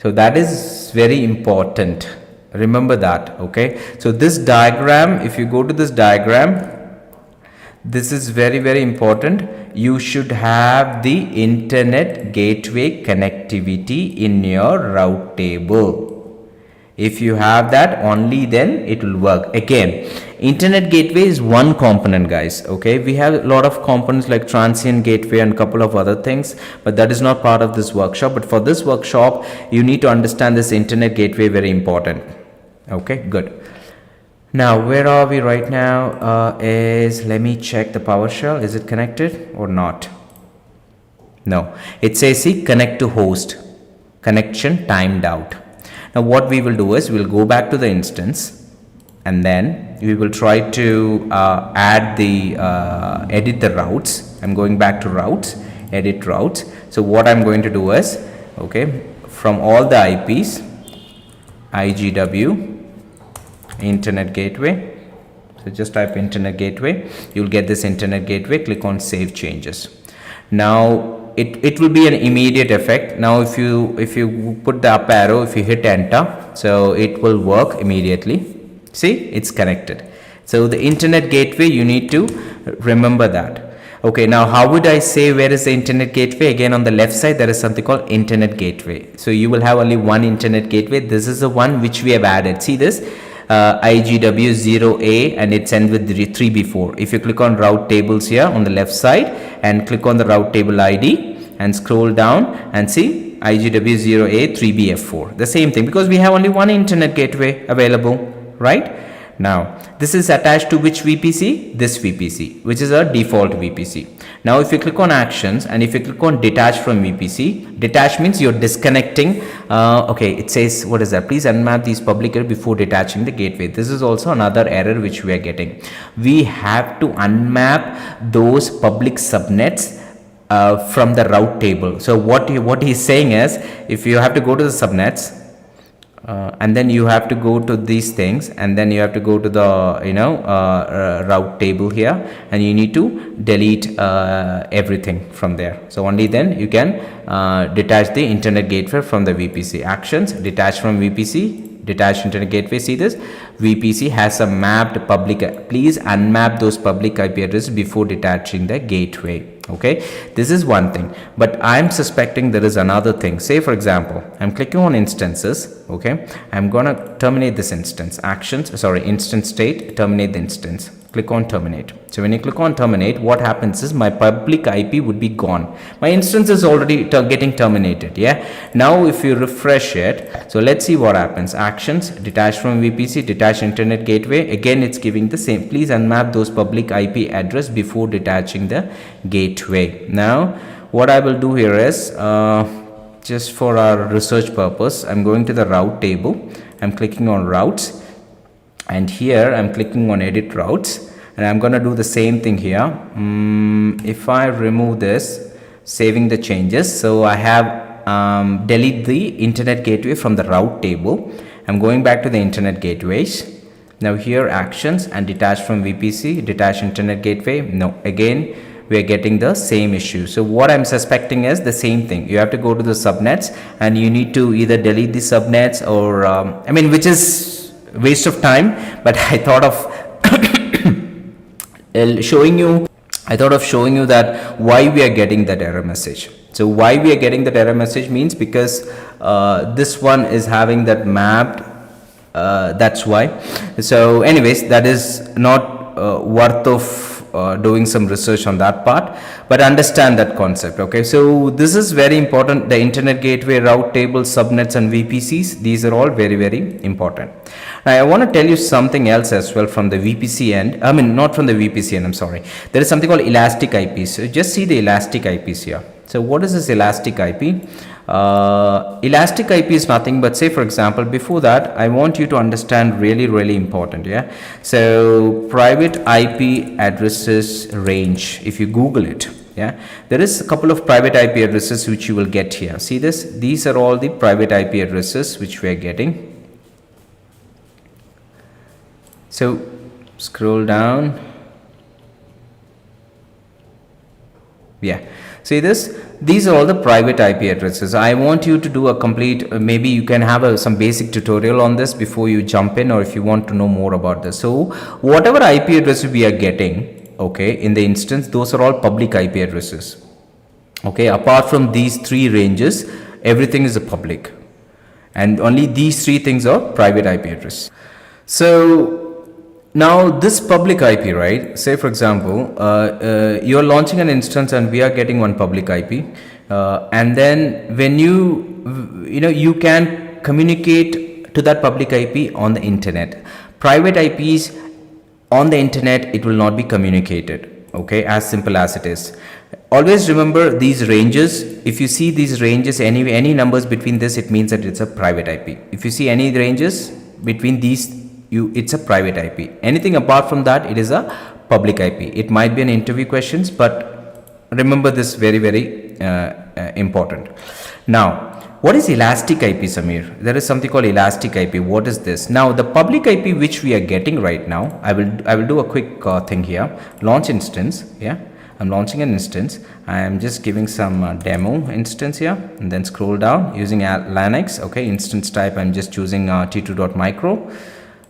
So that is very important. Remember that. Okay, so this diagram, if you go to this diagram, this is very, very important. You should have the internet gateway connectivity in your route table. If you have that, only then it will work. Again, internet gateway is one component, guys. Okay, we have a lot of components like transient gateway and a couple of other things, but that is not part of this workshop. But for this workshop, you need to understand this internet gateway, very important. Okay, good. Now where are we right now? Let me check the PowerShell. Is it connected or not? No, it says see connect to host, connection timed out. Now what we will do is we'll go back to the instance, and then we will try to add the edit the routes. I'm going back to routes, edit routes. So what I'm going to do is, okay, from all the IPs, IGW internet gateway. So just type internet gateway, you'll get this internet gateway. Click on save changes. Now it will be an immediate effect. Now if you put the up arrow, if you hit enter, so it will work immediately. See, it's connected. So the internet gateway, you need to remember that. Okay, now how would I say where is the internet gateway? Again, on the left side there is something called internet gateway. So you will have only one internet gateway. This is the one which we have added. See this IGW 0A, and it's end with 3B4. If you click on route tables here on the left side and click on the route table ID and scroll down and see IGW 0A 3BF4, the same thing, because we have only one internet gateway available, right? Now this is attached to which VPC? This VPC, which is a default VPC. Now if you click on actions and if you click on detach from VPC, detach means you're disconnecting. Okay, it says, what is that? Please unmap these public error before detaching the gateway. This is also another error which we are getting. We have to unmap those public subnets from the route table. So what he's saying is, if you have to go to the subnets, and then you have to go to these things, and then you have to go to the route table here, and you need to delete everything from there. So only then you can detach the internet gateway from the VPC. Actions, detach from VPC, detach internet gateway. See this, VPC has a mapped public. Please unmap those public IP addresses before detaching the gateway. Okay, this is one thing, but I'm suspecting there is another thing. Say for example, I'm clicking on instances. Okay, I'm gonna terminate this instance. Actions, sorry, instance state, terminate the instance. Click on terminate. So when you click on terminate, what happens is my public IP would be gone. My instance is already getting terminated. Yeah, now if you refresh it, so let's see what happens. Actions, detach from VPC, detach internet gateway. Again it's giving the same. Please unmap those public IP address before detaching the gateway. Now what I will do here is, just for our research purpose, I'm going to the route table. I'm clicking on routes, and here I'm clicking on edit routes, and I'm gonna do the same thing here. If I remove this, saving the changes, so I have delete the internet gateway from the route table. I'm going back to the internet gateways. Now here actions and detach from VPC, detach internet gateway. No, again we are getting the same issue. So what I'm suspecting is the same thing. You have to go to the subnets and you need to either delete the subnets or which is waste of time, but I thought of showing you that why we are getting that error message. So why we are getting that error message means because this one is having that mapped, that's why. So anyways, that is not worth of doing some research on that part, but understand that concept. Okay, so this is very important. The internet gateway, route tables, subnets and VPCs, these are all very, very important. Now I want to tell you something else as well from the VPC end. Not from the VPC end, I'm sorry. There is something called elastic IPs. So just see the elastic IPs here. So what is this elastic IP? Elastic IP is nothing but, say for example, before that I want you to understand really important. Yeah, so private IP addresses range, if you Google it, yeah, there is a couple of private IP addresses which you will get here. See this, these are all the private IP addresses which we are getting. So scroll down, yeah, see this, these are all the private IP addresses. I want you to do a complete, maybe you can have some basic tutorial on this before you jump in, or if you want to know more about this. So whatever IP address we are getting, okay, in the instance, those are all public IP addresses. Okay, apart from these three ranges, everything is a public, and only these three things are private IP address. So now this public IP, right, say for example, you are launching an instance and we are getting one public IP, and then when you can communicate to that public IP on the internet. Private IPs on the internet, it will not be communicated, okay, as simple as it is. Always remember these ranges. If you see these ranges, any numbers between this, it means that it's a private IP. If you see any ranges between these, it's a private IP. Anything apart from that, it is a public IP. It might be an interview questions, but remember this very important. Now, what is elastic IP, Samir? There is something called elastic IP. What is this? Now, the public IP which we are getting right now, I will do a quick thing here. Launch instance. Yeah, I'm launching an instance. I am just giving some demo instance here, and then scroll down using Linux. Okay, instance type, I'm just choosing t2.micro.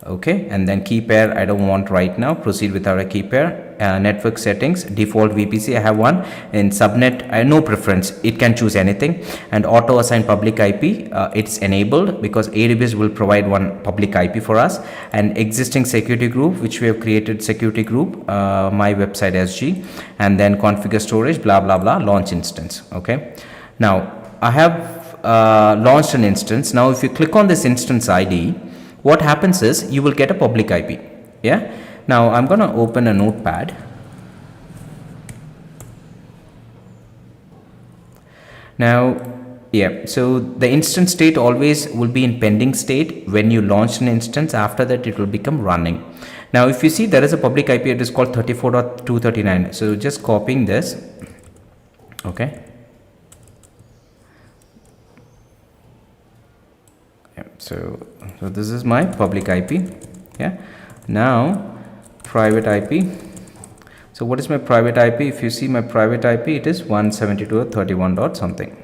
Okay, and then key pair I don't want right now. Proceed without a key pair. Network settings, default VPC I have one. In subnet, no preference, it can choose anything. And auto assign public IP, it's enabled because AWS will provide one public IP for us. And existing security group which we have created, security group, my website SG, and then configure storage, blah blah blah, launch instance. Okay, now I have launched an instance. Now if you click on this instance ID, what happens is you will get a public IP. Yeah, now I'm gonna open a notepad. Now, yeah, so the instance state always will be in pending state when you launch an instance. After that, it will become running. Now, if you see, there is a public IP address called 34.239. So just copying this. Okay. Yeah, so this is my public IP. Yeah. Now, private IP. So what is my private IP? If you see my private IP, it is 172.31 dot something.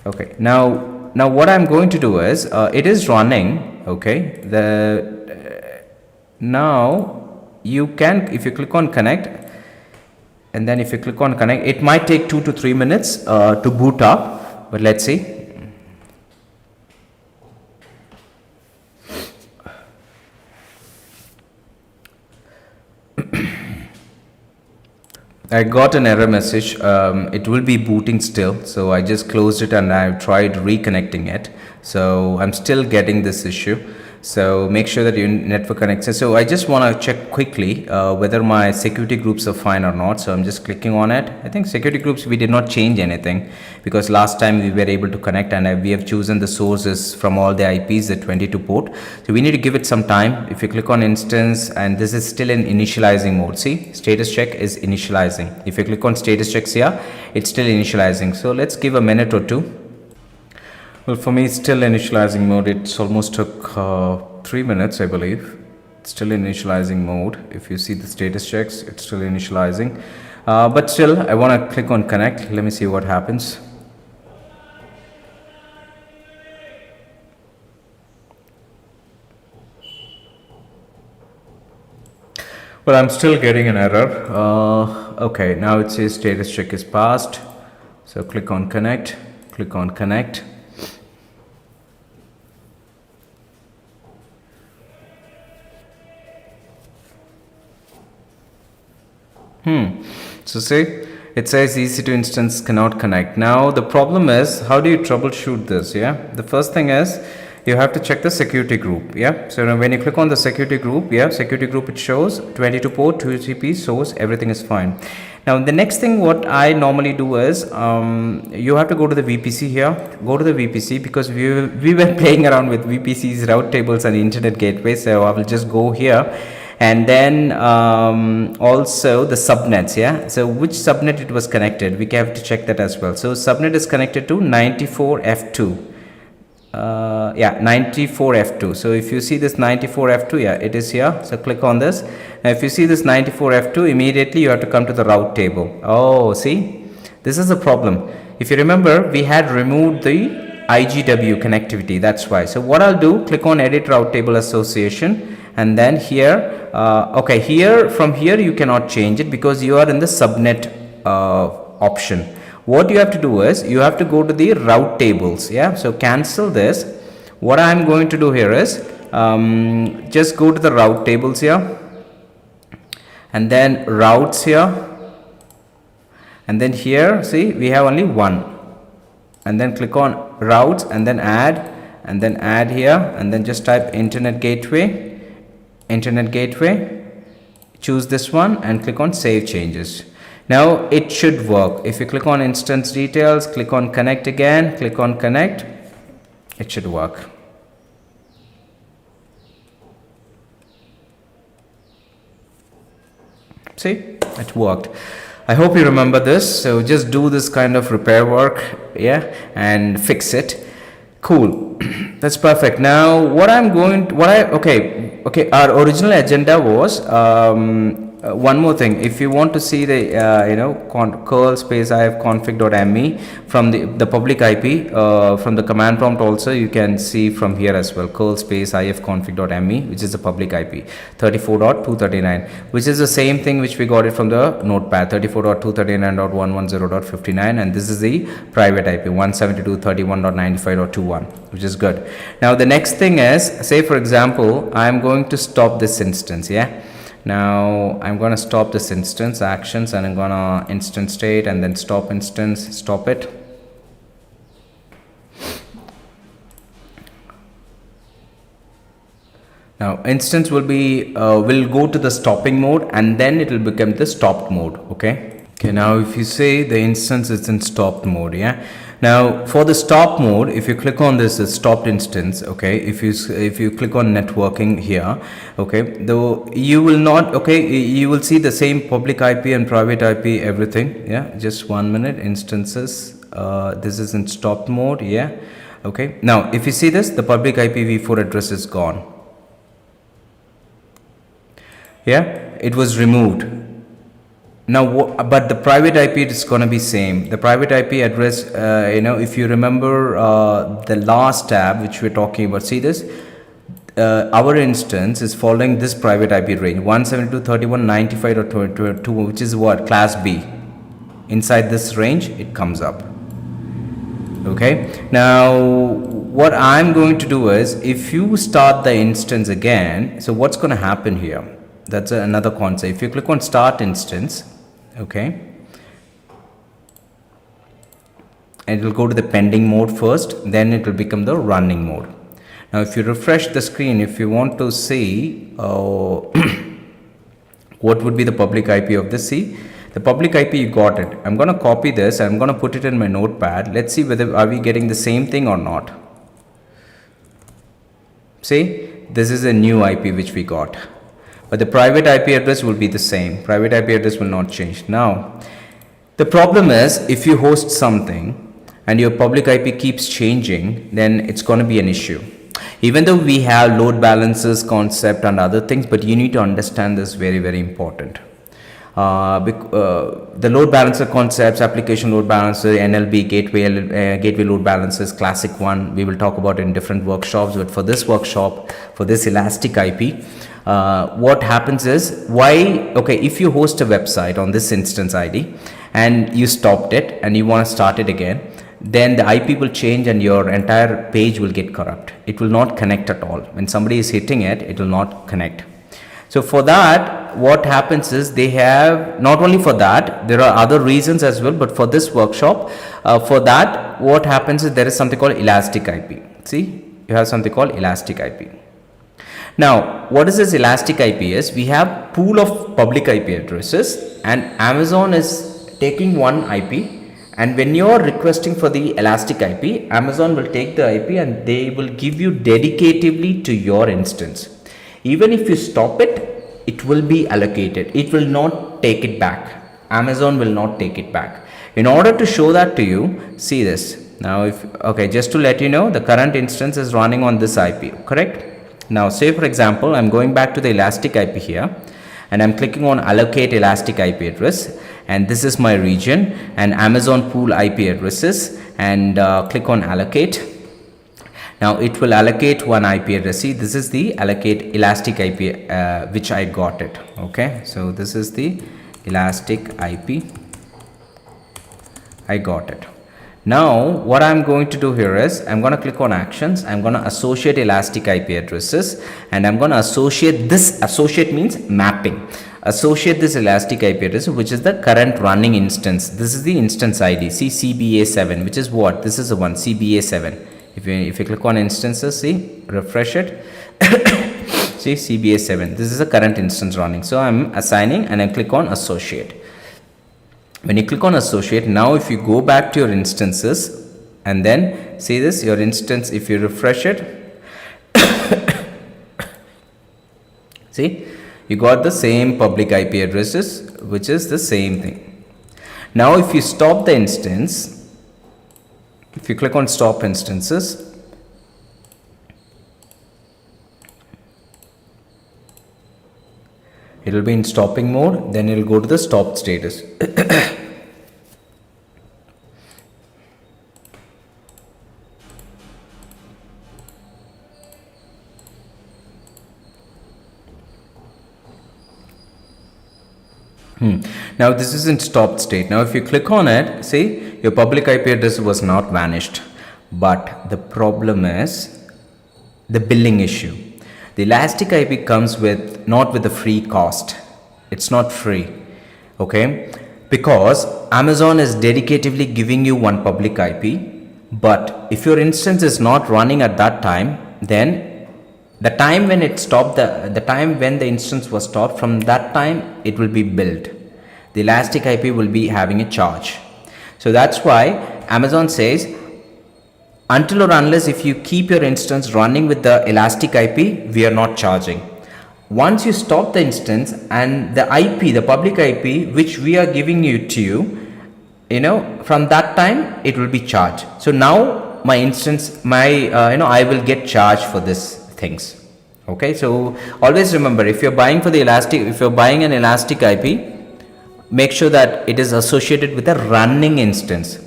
Okay. Now what I'm going to do is it is running. Okay. Now you can, if you click on connect, and then if you click on connect, it might take 2 to 3 minutes to boot up. But let's see. I got an error message. It will be booting still, so I just closed it and I've tried reconnecting it. So I'm still getting this issue. So make sure that your network connects. So I just want to check quickly whether my security groups are fine or not. So I'm just clicking on it. I think security groups, we did not change anything because last time we were able to connect, and we have chosen the sources from all the IPs, the 22 port. So we need to give it some time. If you click on instance, and this is still in initializing mode. See, status check is initializing. If you click on status checks here, it's still initializing. So let's give a minute or two. Well, for me, it's still initializing mode. It's almost took 3 minutes, I believe. It's still in initializing mode. If you see the status checks, it's still initializing. But still, I want to click on connect. Let me see what happens. Well, I'm still getting an error. Okay, now it says status check is passed. So click on connect, click on connect. So see, it says EC2 instance cannot connect. Now the problem is, how do you troubleshoot this? Yeah, the first thing is you have to check the security group. Yeah, so when you click on the security group, security group, it shows 22 port, 2 GP source, everything is fine. Now the next thing what I normally do is you have to go to the VPC here, go to the VPC, because we were playing around with VPCs, route tables and internet gateway. So I will just go here. And then also the subnets, so which subnet it was connected, we have to check that as well. So subnet is connected to 94F2, 94F2. So if you see this 94F2, it is here. So click on this. Now if you see this 94F2, immediately you have to come to the route table. Oh, see, this is the problem. If you remember, we had removed the IGW connectivity, that's why. So what I'll do, click on edit route table association, and then here, from here you cannot change it because you are in the subnet option. What you have to do is you have to go to the route tables. So cancel this. What I'm going to do here is just go to the route tables here, and then routes here, and then here, see, we have only one, and then click on routes, and then add here, and then just type internet gateway, choose this one and click on save changes. Now it should work. If you click on instance details, click on connect again, click on connect, it should work. See, it worked. I hope you remember this. So just do this kind of repair work, and fix it. Cool. That's perfect. Now our original agenda was one more thing. If you want to see the curl space ifconfig.me from the public IP from the command prompt, also you can see from here as well, curl space ifconfig.me, which is the public IP 34.239, which is the same thing which we got it from the notepad, 34.239.110.59, and this is the private IP 172.31.95.21, which is good. Now the next thing is, say for example, I am going to stop this instance. Now I'm going to stop this instance actions, and I'm going to instance state and then stop instance, stop it. Now instance will go to the stopping mode, and then it will become the stopped mode. Okay, now if you say the instance is in stopped mode, now for the stop mode, if you click on this stopped instance, if you click on networking here, though you will not, you will see the same public IP and private IP, everything. Just 1 minute, instances, this is in stopped mode. Now if you see this, the public IPv4 address is gone. It was removed. Now, but the private IP is going to be same. The private IP address, if you remember the last tab which we're talking about, see this, our instance is following this private IP range 172.31.95.22, which is what, class B. Inside this range, it comes up. Now what I'm going to do is, if you start the instance again, so what's going to happen here? That's another concept. If you click on start instance, and it will go to the pending mode first, then it will become the running mode. Now if you refresh the screen, if you want to see what would be the public IP of this, see the public IP, you got it. I'm going to copy this and I'm going to put it in my notepad. Let's see whether are we getting the same thing or not. See, this is a new IP which we got, but the private IP address will be the same. Private IP address will not change. Now the problem is, if you host something and your public IP keeps changing, then it's going to be an issue. Even though we have load balancers concept and other things, but you need to understand this, very, very important. The load balancer concepts, application load balancer, NLB, gateway load balancers, classic one, we will talk about in different workshops. But for this workshop, for this elastic IP, what happens is, if you host a website on this instance ID and you stopped it and you want to start it again, then the IP will change and your entire page will get corrupt. It will not connect at all. When somebody is hitting it, it will not connect. So for that, what happens is, they have, not only for that, there are other reasons as well, but for this workshop, for that, what happens is there is something called elastic IP. See, you have something called elastic IP. Now, what is this elastic IP is, we have pool of public IP addresses and Amazon is taking one IP, and when you are requesting for the elastic IP, Amazon will take the IP and they will give you dedicatively to your instance. Even if you stop it, it will be allocated. It will not take it back. Amazon will not take it back. In order to show that to you, see this. Now, just to let you know, the current instance is running on this IP, correct? Now, say for example, I'm going back to the elastic IP here and I'm clicking on allocate elastic IP address, and this is my region and Amazon pool IP addresses, and click on allocate. Now it will allocate one IP address. See, this is the allocate elastic IP which I got it. Okay, so this is the elastic IP. I got it. Now what I'm going to do here is, I'm going to click on actions. I'm going to associate elastic IP addresses, and I'm going to associate this. Associate means mapping. Associate this elastic IP address, which is the current running instance. This is the instance ID. See, CBA7, which is what? This is the one, CBA7. If you click on instances, see, refresh it. See, CBA7. This is the current instance running. So I'm assigning and I click on associate. When you click on associate, now if you go back to your instances and then see this, your instance, if you refresh it, see, you got the same public IP addresses, which is the same thing. Now if you stop the instance, if you click on stop instances, it will be in stopping mode, then it will go to the stopped status. Now this is in stopped state. Now if you click on it, see, your public IP address was not vanished, but the problem is the billing issue. The elastic IP comes with not with a free cost. It's not free, okay? Because Amazon is dedicatively giving you one public IP, but if your instance is not running at that time, then the time when it stopped, the time when the instance was stopped, from that time it will be billed. The elastic IP will be having a charge. So that's why Amazon says, until or unless if you keep your instance running with the elastic IP, we are not charging. Once you stop the instance and the IP, the public IP, which we are giving you to you, from that time it will be charged. So now my instance, I will get charged for this things. Okay, so always remember, if you're buying for the elastic, if you're buying an elastic IP, make sure that it is associated with a running instance.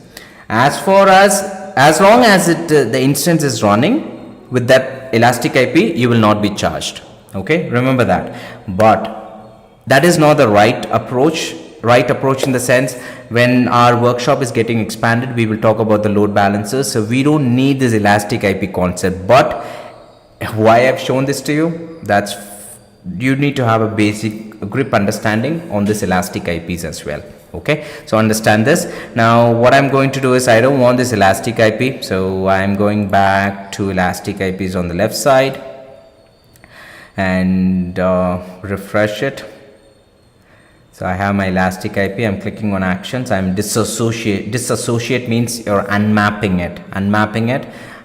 As long as the instance is running with that elastic IP, you will not be charged. Okay, remember that. But that is not the right approach. Right approach in the sense, when our workshop is getting expanded, we will talk about the load balancers. So we don't need this elastic IP concept. But why I've shown this to you, that's you need to have a basic grip understanding on this elastic IPs as well. Okay, so understand this. Now what I'm going to do is, I don't want this elastic IP, so I'm going back to elastic IPs on the left side and refresh it. So I have my elastic IP. I'm clicking on actions. I'm disassociate. Disassociate means you're unmapping it.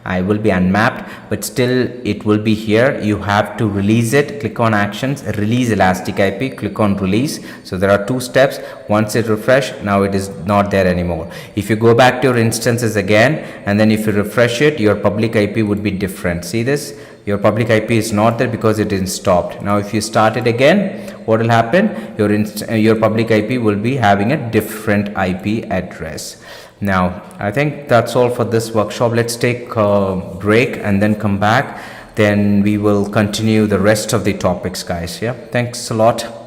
I will be unmapped, but still it will be here. You have to release it. Click on actions, release elastic IP, click on release. So there are 2 steps. Once it refresh, now it is not there anymore. If you go back to your instances again, and then if you refresh it, your public IP would be different. See this? Your public IP is not there because it is stopped. Now if you start it again, what will happen? Your public IP will be having a different IP address. Now I think that's all for this workshop. Let's take a break and then come back. Then we will continue the rest of the topics, guys. Yeah, thanks a lot.